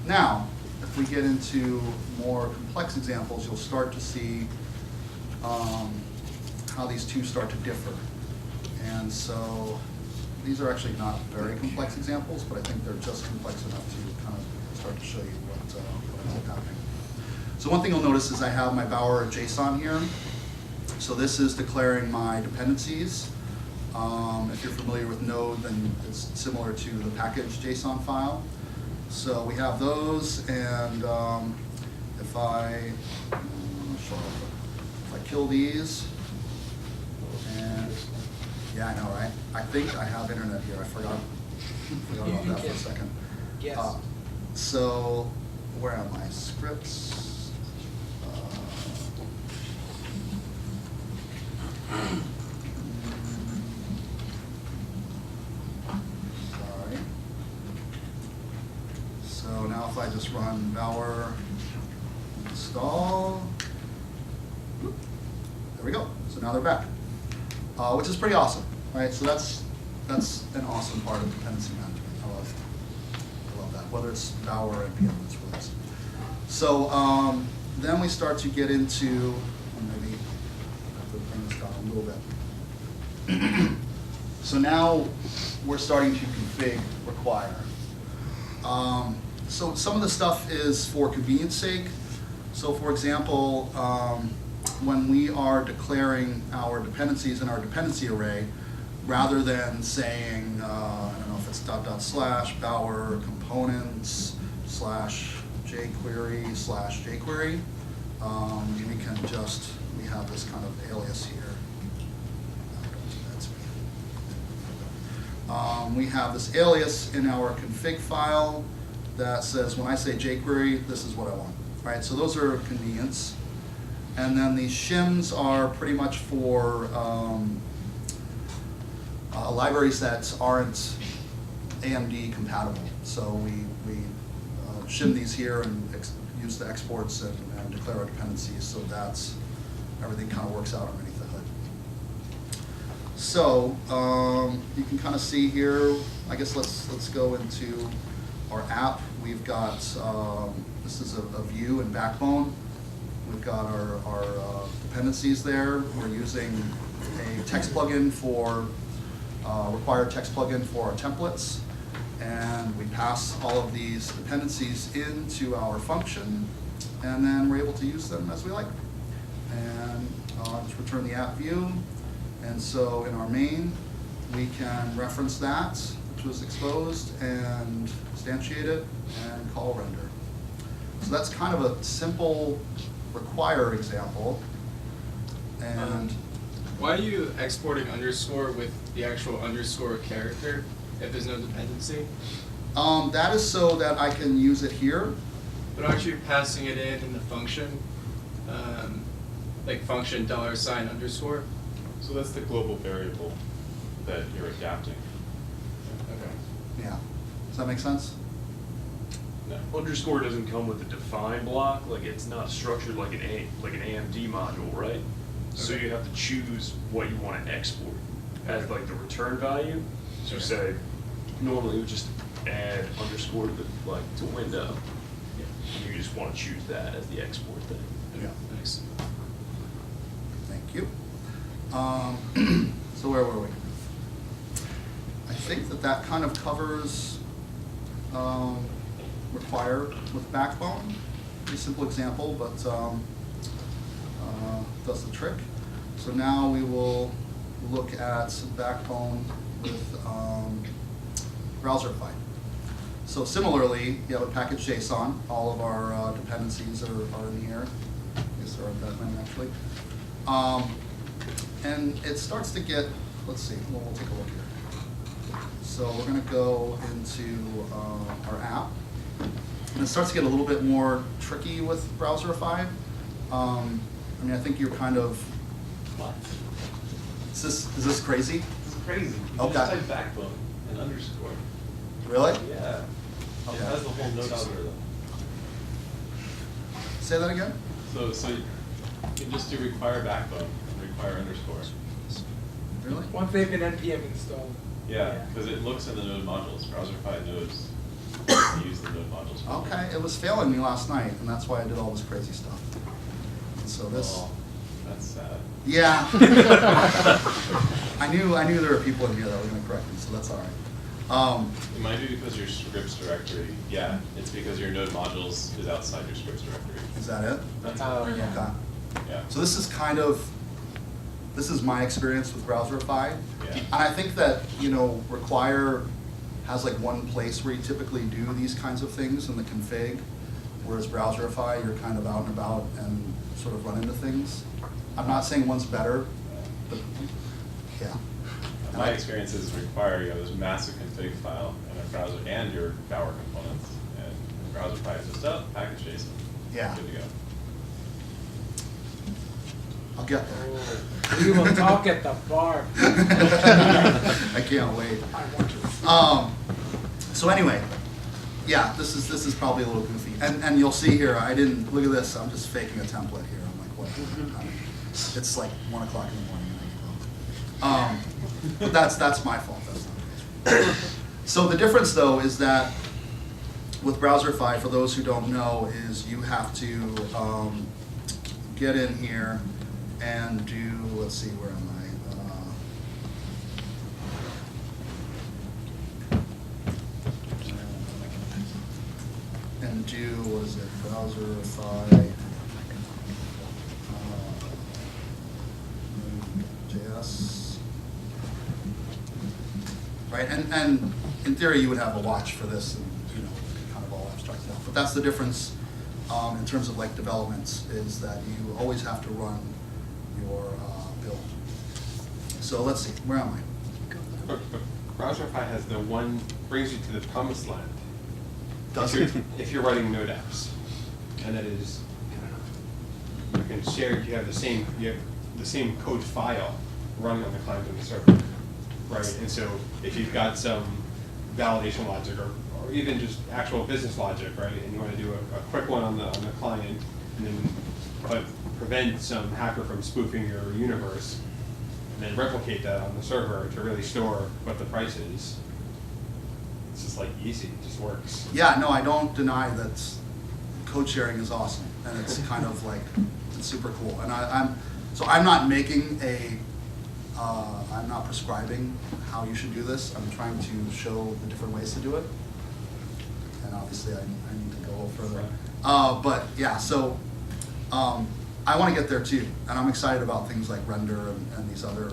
Now, if we get into more complex examples, you'll start to see how these two start to differ. And so these are actually not very complex examples, but I think they're just complex enough to kind of start to show you what ends up happening. So one thing you'll notice is I have my Bower JSON here. So this is declaring my dependencies. If you're familiar with Node, then it's similar to the package JSON file. So we have those, and if I kill these, and yeah, I know, right? I think I have internet here. I forgot about that for a second. Yes. So where are my scripts? Sorry. So now if I just run Bower install, there we go. So now they're back, which is pretty awesome, right? So that's an awesome part of dependency management. I love that. Whether it's Bower or NPM, it's really awesome. So then we start to get into, maybe the thing has gone a little bit. So now we're starting to config require. So some of the stuff is for convenience sake. So for example, when we are declaring our dependencies in our dependency array, rather than saying, I don't know if it's // Bower components / jQuery /jQuery, we can just, we have this kind of alias here. We have this alias in our config file that says, when I say jQuery, this is what I want, right? So those are convenience. And then these shims are pretty much for libraries that aren't AMD compatible. So we shim these here and use the exports and declare our dependencies, so that's everything kind of works out underneath the hood. So you can kind of see here, I guess let's go into our app. We've got, this is a view in Backbone. We've got our dependencies there. We're using a text plugin for, required text plugin for our templates. And we pass all of these dependencies into our function, and then we're able to use them as we like. And just return the app view. And so in our main, we can reference that, which was exposed, and instantiate it, and call render. So that's kind of a simple require example. And why are you exporting underscore with the actual underscore character if there's no dependency? that is so that I can use it here. But aren't you passing it in the function, like function $underscore? So that's the global variable that you're adapting. Okay. Yeah. Does that make sense? No. Underscore doesn't come with a define block, like it's not structured like an AMD module, right? So Okay. you have to choose what you want to export as like the return value. So say normally you would just add underscore to to window. Yeah. You just want to choose that as the export thing. Yeah. Thanks. Thank you. So where were we? I think that kind of covers require with Backbone. Pretty simple example, but does the trick. So now we will look at Backbone with Browserify. So similarly, you have a package JSON. All of our dependencies are in here. I guess there aren't that many actually. And it starts to get, let's see, we'll take a look here. So we're going to go into our app. And it starts to get a little bit more tricky with Browserify. I mean, I think you're kind of, What? is this crazy? This is crazy. You Okay. just type backbone and underscore. Really? Yeah. Okay. It has the whole node algorithm. Say that again? So you can just do require backbone and require underscore. Really? Once they've been NPM installed. Yeah, because it looks in the node modules. Browserify knows to use the node modules. Okay, it was failing me last night, and that's why I did all this crazy stuff. And so this, Oh, that's sad. yeah. I knew there were people in here that were going to correct me, so that's all right. It might be because your scripts directory, yeah, it's because your node modules is outside your scripts directory. Is that it? That's Okay. Yeah. So this is this is my experience with Browserify. Yeah. And I think that, require has like one place where you typically do these kinds of things in the config, whereas Browserify, you're kind of out and about and sort of run into things. I'm not saying one's better, but yeah. And My experience is require, you have this massive config file and a browser and your Bower components. And Browserify is just, package JSON. Yeah. Good to go. I'll get there. We will talk at the bar. I can't wait. I want to. So anyway, yeah, this is probably a little goofy, and you'll see here. I didn't look at this. I'm just faking a template here. I'm like, what? It's like 1 o'clock in the morning, and I give up. But that's my fault. That's not. So the difference, though, is that with Browserify, for those who don't know, is you have to get in here and do. Let's see, where am I? And do, what is it, Browserify, JS, right? And in theory, you would have a watch for this, and kind of all abstract stuff. But that's the difference in terms of like developments, is that you always have to run your build. So let's see, where am I? But Browserify has the one, brings you to the promised land. Does if it? If you're writing node apps, and that is, you can share. You have the same code file running on the client and the server, right? And so if you've got some validation logic or even just actual business logic, right, and you want to do a quick one on the client, and then prevent some hacker from spoofing your universe, and then replicate that on the server to really store what the price is. It's just like easy, it just works. Yeah, no, I don't deny that code sharing is awesome, and it's kind of like, it's super cool. And I'm not making I'm not prescribing how you should do this. I'm trying to show the different ways to do it. And obviously I need to go a little further. But yeah, so I want to get there too. And I'm excited about things like render and these other,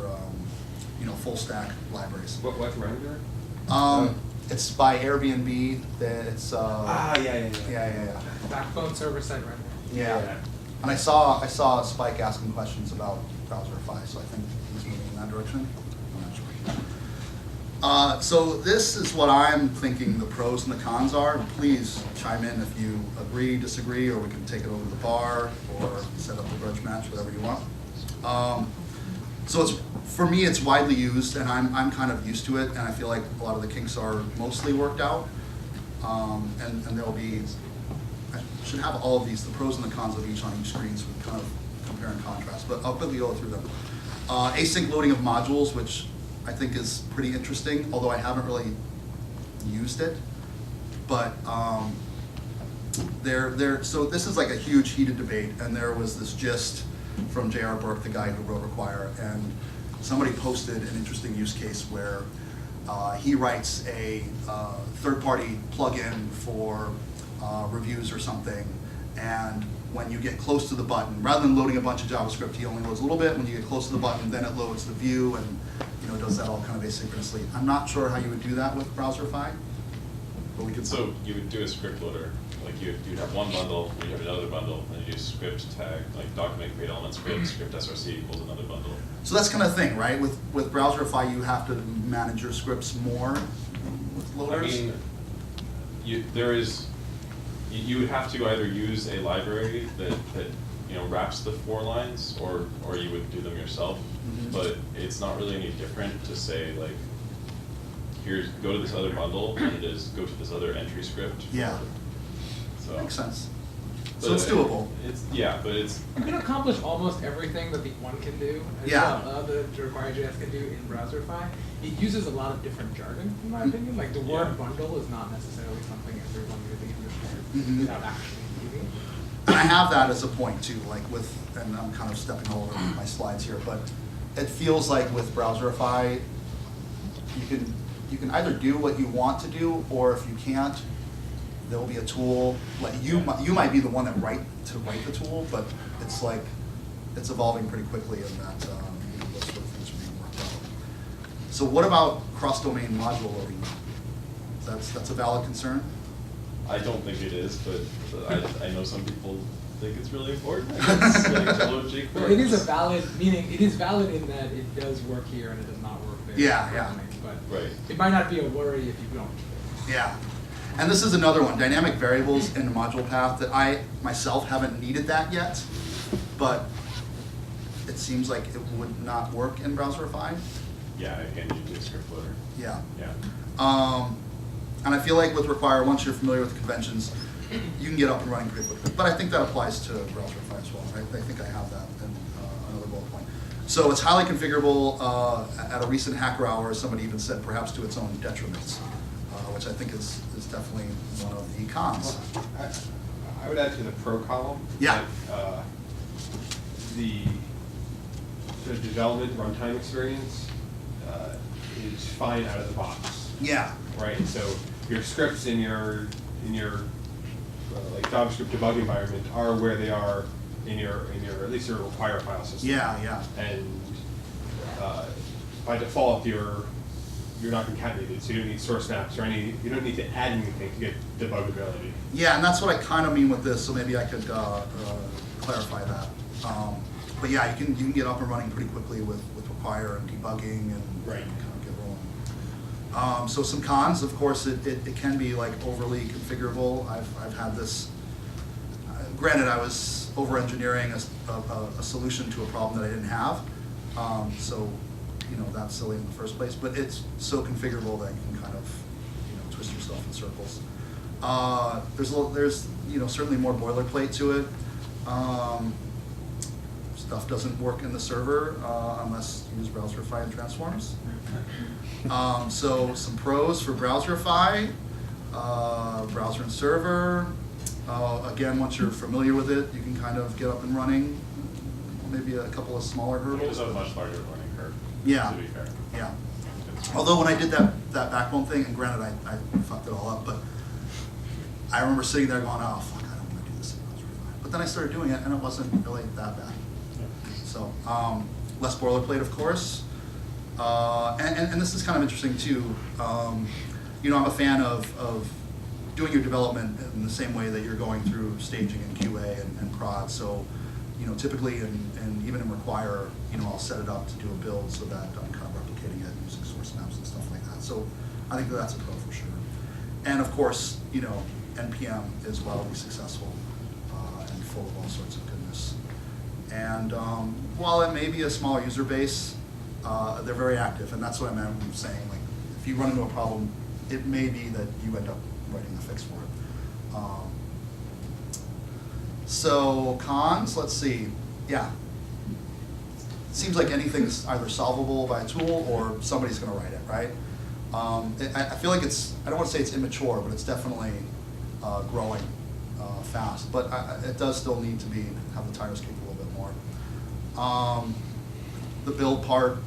full stack libraries. What render? It's by Airbnb. It's yeah. Backbone server-side rendering. Yeah. And I saw Spike asking questions about Browserify, so I think he's moving in that direction. I'm not sure. So this is what I'm thinking the pros and the cons are. Please chime in if you agree, disagree, or we can take it over to the bar or set up a grudge match, whatever you want. So for me, it's widely used, and I'm kind of used to it, and I feel like a lot of the kinks are mostly worked out. And there'll be, I should have all of these, the pros and the cons of each on each screen, so we can kind of compare and contrast, but I'll quickly go through them. Async loading of modules, which I think is pretty interesting, although I haven't really used it. But so this is like a huge heated debate, and there was this gist from J.R. Burke, the guy who wrote Require, and somebody posted an interesting use case where he writes a third-party plugin for reviews or something, and when you get close to the button. Rather than loading a bunch of JavaScript, he only loads a little bit. When you get close to the button, then it loads the view and does that all kind of asynchronously. I'm not sure how you would do that with Browserify, but we could. So you would do a script loader, like you'd have one bundle, and you have another bundle, and you do script tag, like document create element script, script src equals another bundle. So that's kind of thing, right? With Browserify, you have to manage your scripts more with loaders. I mean, you would have to either use a library that wraps the 4 lines, or you would do them yourself. Mhm. But it's not really any different to say like, go to this other bundle, and it is go to this other entry script. Yeah. So Makes sense. but So it's doable. But it's You can accomplish almost everything that the one can do, as Yeah. well, the require.js can do in Browserify. It uses a lot of different jargon, in my opinion. Like the word Yeah. bundle is not necessarily something everyone really understands Mhm. without actually using it. And I have that as a point too, like and I'm kind of stepping all over my slides here, but it feels like with Browserify, you can either do what you want to do, or if you can't, there will be a tool, like you might be the one that write the tool, but it's like, it's evolving pretty quickly in that those sort of things are being worked out. So what about cross-domain module loading? That's a valid concern? I don't think it is, but I know some people think it's really important. It's like to load jQuery. Well, it is a valid, meaning it is valid in that it does work here and it does not work there. Yeah. But Right. it might not be a worry if you don't. Yeah. And this is another one, dynamic variables in the module path, that I myself haven't needed that yet, but it seems like it would not work in Browserify. Yeah, again, you do a script loader. Yeah. Yeah. And I feel like with require, once you're familiar with the conventions, you can get up and running pretty quickly. But I think that applies to Browserify as well. I think I have that in another bullet point. So it's highly configurable. At a recent hacker hour, somebody even said perhaps to its own detriments, which I think is definitely one of the cons. I would add to the pro column. Yeah. that, the sort of development runtime experience is fine out of the box. Yeah. Right, so your scripts in your like JavaScript debug environment are where they are in your at least your require file system. Yeah. And by default you're not concatenated, so you don't need source maps or you don't need to add anything to get debuggability. Yeah, and that's what I kind of mean with this, so maybe I could clarify that. But yeah, you can get up and running pretty quickly with require and debugging and Right. kind of get rolling. So some cons, of course, it can be like overly configurable. I've had this. Granted, I was over-engineering a solution to a problem that I didn't have, so that's silly in the first place. But it's so configurable that you can kind of twist yourself in circles. There's certainly more boilerplate to it. Stuff doesn't work in the server unless you use Browserify and transforms. So some pros for Browserify, browser and server. Again, once you're familiar with it, you can kind of get up and running. Maybe a couple of smaller It hurdles. is a much larger learning curve. Yeah. To be fair. Yeah. Although when I did that backbone thing, and granted I fucked it all up, but I remember sitting there going, oh fuck, I don't want to do this in Browserify. But then I started doing it, and it wasn't really that bad. So less boilerplate, of course, and this is kind of interesting too. I'm a fan of doing your development in the same way that you're going through staging and QA and prod. So typically and even in require, I'll set it up to do a build so that I'm kind of replicating it using source maps and stuff like that. So I think that's a pro for sure. And of course, NPM is wildly successful and full of all sorts of goodness. And while it may be a smaller user base, they're very active, and that's what I'm saying. Like, if you run into a problem, it may be that you end up writing a fix for it. So cons, let's see. Yeah, seems like anything's either solvable by a tool or somebody's going to write it, right? I feel like I don't want to say it's immature, but it's definitely growing fast. But it does still need to have the tires kick a little bit more. The build part,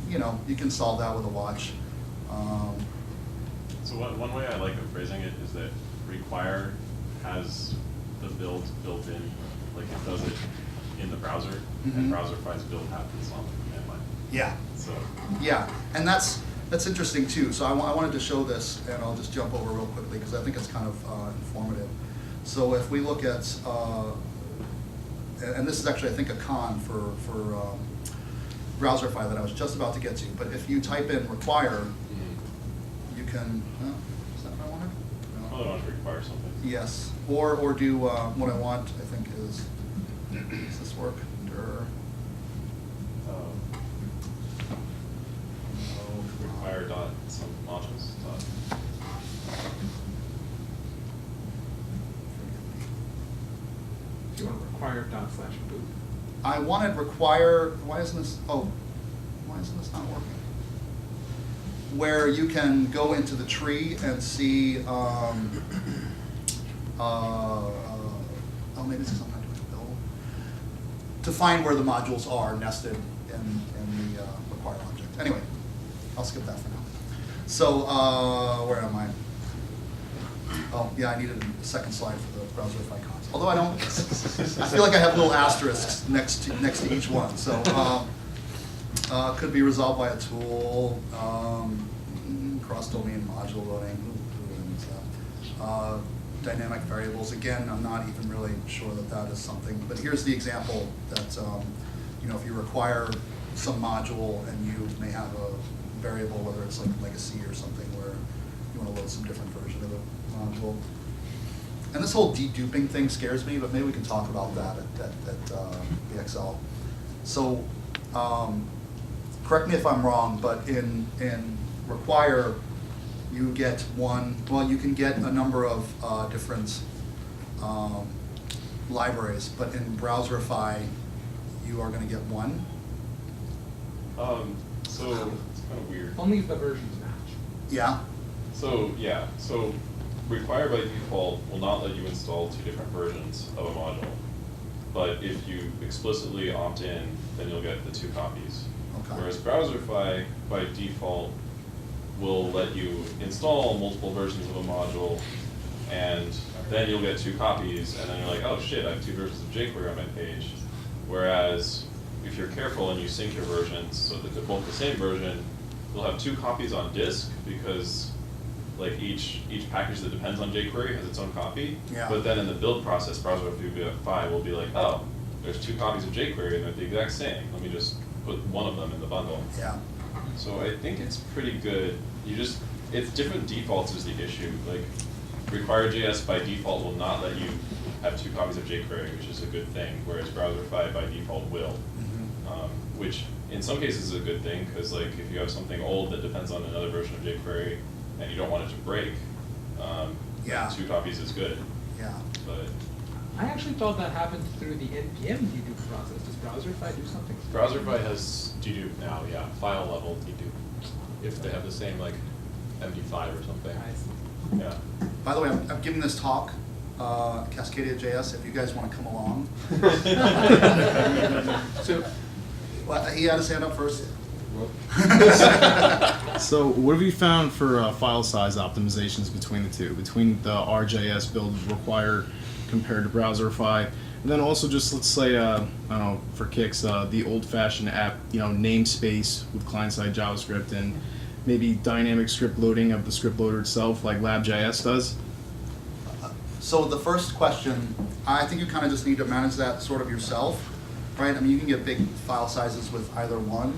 you can solve that with a watch. So one way I like of phrasing it is that require has the build built in, like it does it in the browser, Mhm. and Browserify's build happens on the command line. Yeah. So, Yeah, and that's interesting too. So I wanted to show this, and I'll just jump over real quickly because I think it's kind of informative. So if we look at, and this is actually I think a con for Browserify that I was just about to get to. But if you type in require, you can. Is that what I wanted? I No. probably want to require something. Yes, or do what I want. I think is. Does this work? Require dot some modules dot. If you want to require /boot. I wanted require. Why isn't this? Oh, why isn't this not working? Where you can go into the tree and see. Oh, maybe it's because I'm not doing a build. To find where the modules are nested in the require object. Anyway, I'll skip that for now. So where am I? Oh, yeah, I needed a second slide for the Browserify cons. Although I don't, I feel like I have little asterisks next to each one. So could be resolved by a tool, cross-domain module loading, dynamic variables. Again, I'm not even really sure that that is something. But here's the example that if you require some module and you may have a variable, whether it's like legacy or something, where you want to load some different version of the module. And this whole deduping thing scares me, but maybe we can talk about that at BXL. So, correct me if I'm wrong, but in require, you get you can get a number of different libraries, but in Browserify, you are going to get one. So it's kind of weird. Only if the versions match. Yeah. So yeah, so require by default will not let you install two different versions of a module. But if you explicitly opt in, then you'll get the two copies. Okay. Whereas Browserify by default will let you install multiple versions of a module, and then you'll get two copies, and then you're like, oh shit, I have two versions of jQuery on my page. Whereas if you're careful and you sync your versions so that they're both the same version, you'll have two copies on disk because like each package that depends on jQuery has its own copy. Yeah. But then in the build process, Browserify will be like, oh, there's two copies of jQuery and they're the exact same. Let me just put one of them in the bundle. Yeah. So I think it's pretty good. It's different defaults is the issue. Like require.js by default will not let you have two copies of jQuery, which is a good thing, whereas Browserify by default will. Which in some cases is a good thing, because like if you have something old that depends on another version of jQuery and you don't want it to break, Yeah. two copies is good. Yeah. But I actually thought that happened through the NPM dedupe process. Does Browserify do something? Browserify has dedupe now, yeah, file level dedupe, if they have the same like MD5 or something. I see. yeah. By the way, I'm giving this talk, Cascadia.js, if you guys want to come along. So, Well, he had his hand up first. So what have you found for file size optimizations between the two, between the RJS build require compared to Browserify? And then also just, let's say, I don't know, for kicks, the old-fashioned app, namespace with client-side JavaScript and maybe dynamic script loading of the script loader itself, like Lab.js does? So the first question, I think you kind of just need to manage that sort of yourself, right? I mean, you can get big file sizes with either one.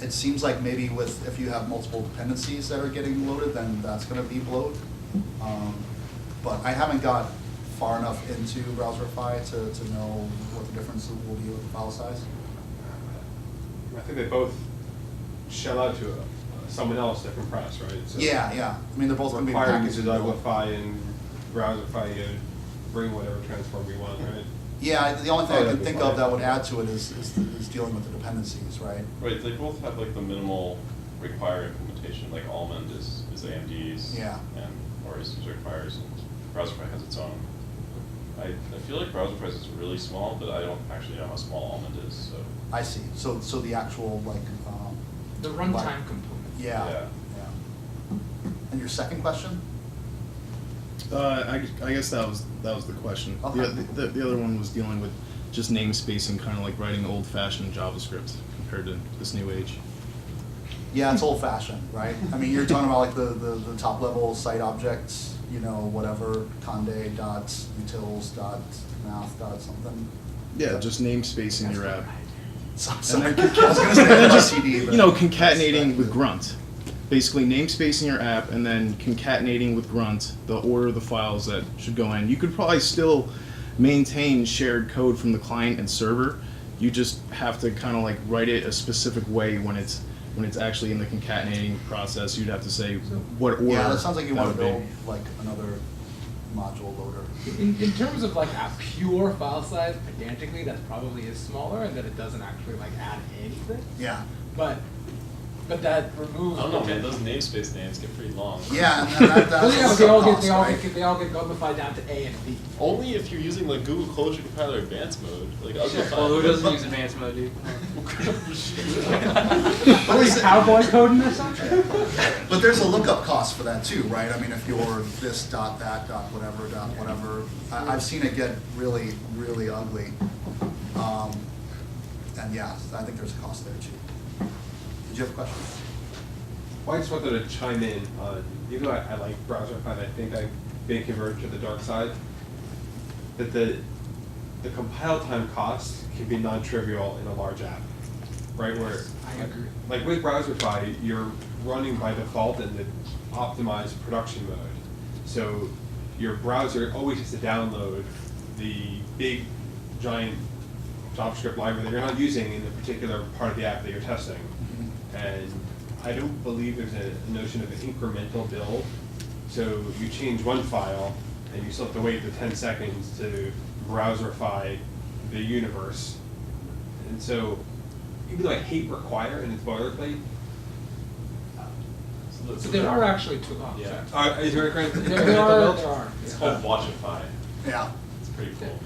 It seems like maybe if you have multiple dependencies that are getting loaded, then that's going to be bloat. But I haven't got far enough into Browserify to know what the difference will be with the file size. I think they both shell out to someone else that compress, right? So Yeah. I mean, they're both going to be require packaged. uses Uglify and Browserify, you bring whatever transform you want, right? Yeah, the only thing Oh, I that'd can be think fine. of that would add to it is dealing with the dependencies, right? Right, they both have like the minimal require implementation, like Almond is AMD's. Yeah. And Oris requires, and Browserify has its own. I feel like Browserify is really small, but I don't actually know how small Almond is, so. I see. So the actual like. the runtime like- component. Yeah. Yeah. And your second question? I guess that was the question. Okay. The other one was dealing with just namespace and kind of like writing old-fashioned JavaScript compared to this new age. Yeah, it's old fashioned, right? I mean, you're talking about like the top level site objects, you know, whatever, conde dot utils dot math dot something. Yeah, just namespace in your app. Sorry, And I was gonna say and then just, LCD, but you know, that's concatenating with good. grunt. Basically, namespace in your app and then concatenating with grunt the order of the files that should go in. You could probably still maintain shared code from the client and server. You just have to kind of like write it a specific way when it's actually in the concatenating process. You'd have to say what order. Yeah, that sounds like you want to would be. build like another module loader. In terms of like a pure file size, pedantically, that probably is smaller and that it doesn't actually like add anything. Yeah. But that removes. I don't know, man, those namespace names get pretty long. Yeah, and that's Well, yeah, but some they all cost, get right? they all get uglified down to A and B. Only if you're using like Google Closure Compiler Advanced mode. Like Uglify. Well, who doesn't use advanced mode, dude? What are you, cowboy coding or something? But there's a lookup cost for that too, right? I mean, if you're this dot that dot whatever dot whatever, I've seen it get really, really ugly. And yeah, I think there's a cost there too. Did you have a question? Well, I just wanted to chime in on, even though I like Browserify, and I think I've been converted to the dark side, that the compile time cost can be non-trivial in a large app, right? Where, I agree. like with Browserify, you're running by default in the optimized production mode. So your browser always has to download the big, giant JavaScript library that you're not using in the particular part of the app that you're testing. And I don't believe there's a notion of an incremental build. So you change one file, and you still have to wait the 10 seconds to browserify the universe. And so, even though I hate require and it's boilerplate, So there are actually two options. Yeah. is there a correct? There are. It's Yeah. called Watchify. Yeah. It's pretty cool.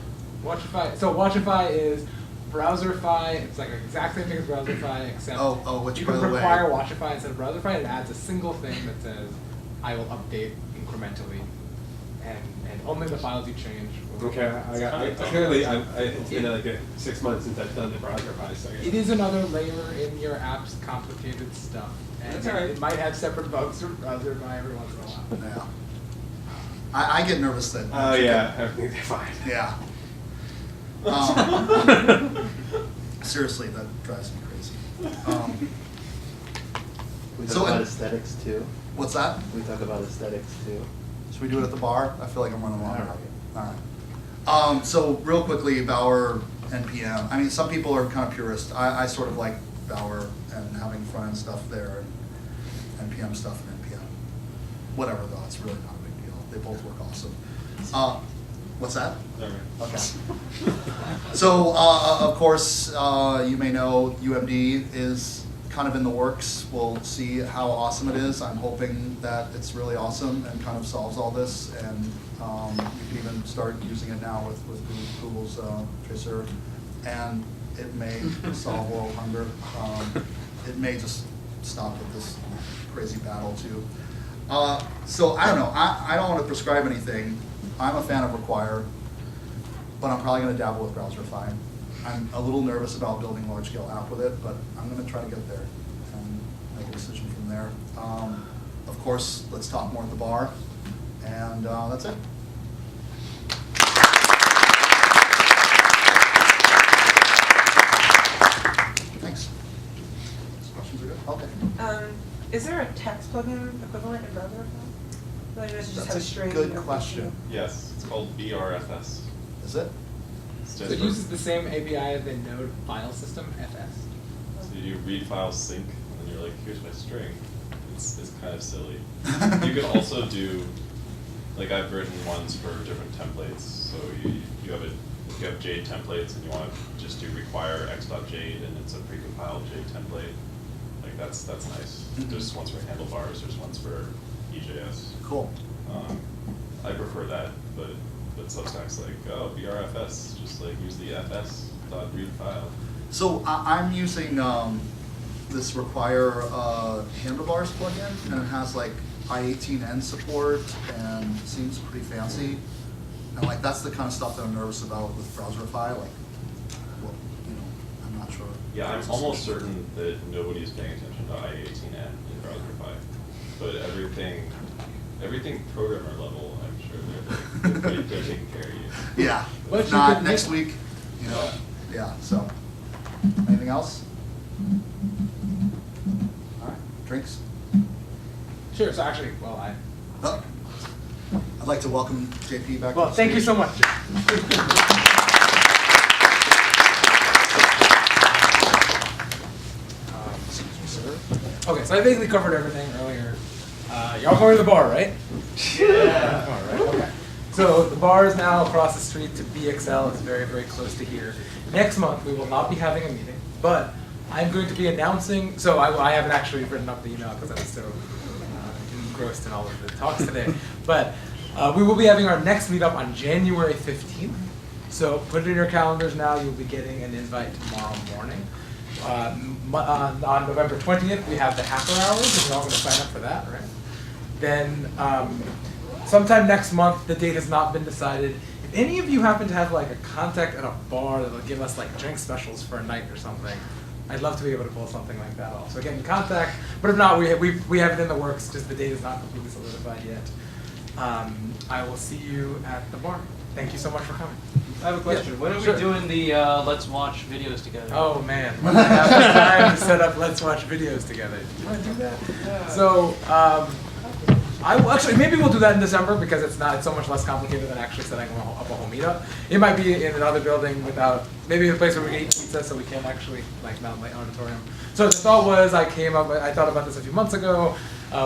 Watchify. So Watchify is Browserify. It's like the exact same thing as Browserify, except which you by can the way- require Watchify instead of Browserify. It adds a single thing that says, "I will update incrementally," and only the files you change. Will Okay, clearly, it's been like 6 months since I've done the Browserify, so I guess. It is another layer in your app's complicated stuff, and That's all right. it might have separate bugs from Browserify every once in a while. Yeah. I get nervous that. Oh, yeah, everything's fine. Yeah. Seriously, that drives me crazy. We So talk about in- aesthetics too. What's that? We talk about aesthetics too. Should we do it at the bar? I feel like I'm running long. All right. All right. So real quickly, Bower NPM. I mean, some people are kind of purist. I sort of like Bower and having front end stuff there and NPM stuff in NPM. Whatever though, it's really not a big deal. They both work awesome. What's that? Okay. So, of course, you may know UMD is kind of in the works. We'll see how awesome it is. I'm hoping that it's really awesome and kind of solves all this. And you can even start using it now with Google's Tracer. And it may solve world hunger. It may just stop with this crazy battle too. So I don't know. I don't want to prescribe anything. I'm a fan of Require, but I'm probably going to dabble with Browserify. I'm a little nervous about building a large-scale app with it, but I'm going to try to get there and make a decision from there. Of course, let's talk more at the bar, and that's it. Thanks. Questions are good? Okay. Is there a text plugin equivalent in Browserify? Like, does it just have a That's a string? good or- question. Yes, it's called BRFS. Is it? So it uses the same API as the Node file system, FS. So you do read file sync, and then you're like, here's my string. It's kind of silly. You can also do, like I've written ones for different templates. So you have if you have Jade templates and you want to just do require x.jade and it's a precompiled Jade template, like that's nice. There's ones for handlebars, there's ones for EJS. Cool. I prefer that, but Substack's like, oh, BRFS, just like use the fs.read file. So I'm using this Require handlebars plugin, and it has like I-18N support and seems pretty fancy. And like, that's the kind of stuff that I'm nervous about with Browserify, like, well, you know, I'm not sure. Yeah, I'm almost certain that nobody is paying attention to I-18N in Browserify, but everything programmer level, I'm sure they're taking care of you. Yeah, But if you not, could next make- week, you know, yeah, so. Anything else? All right, drinks? Sure, so actually, well, Oh, I'd like to welcome JP back. well, to the thank you stage. so much. Excuse me, sir. Okay, so I basically covered everything earlier. Y'all going to the bar, right? Yeah. All right, okay. So the bar is now across the street to BXL. It's very, very close to here. Next month, we will not be having a meeting, but I'm going to be announcing, so I haven't actually written up the email because I was so engrossed in all of the talks today, but we will be having our next meetup on January 15th. So put it in your calendars now. You'll be getting an invite tomorrow morning. On November 20th, we have the hacker hours, and you're all going to sign up for that, right? Then sometime next month, the date has not been decided. If any of you happen to have like a contact at a bar that will give us like drink specials for a night or something, I'd love to be able to pull something like that off. So get in contact, but if not, we have it in the works, just the date is not completely solidified yet. I will see you at the bar. Thank you so much for coming. I have a question. When are Sure. we doing the Let's Watch videos together? Oh man, when I have the time to set up Let's Watch videos together. Do you want to do that? Yeah. So, I will actually, maybe we'll do that in December because it's so much less complicated than actually setting up a whole meetup. It might be in another building without, maybe a place where we can eat pizza so we can actually like mount my auditorium. So the thought was, I thought about this a few months ago,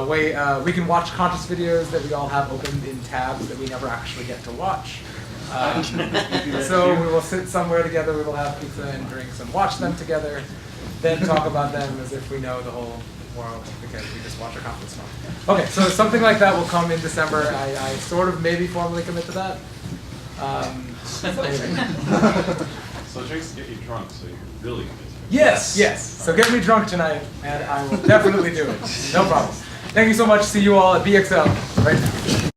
we can watch conscious videos that we all have opened in tabs that we never actually get to watch. So we will sit somewhere together, we will have pizza and drinks and watch them together, then talk about them as if we know the whole world because we just watch a conference call. Okay, so something like that will come in December. I sort of maybe formally commit to that. Maybe. So drinks get you drunk, so you're really good. Yes, yes. So get me drunk tonight, and I will definitely do it. No problem. Thank you so much. See you all at BXL right now.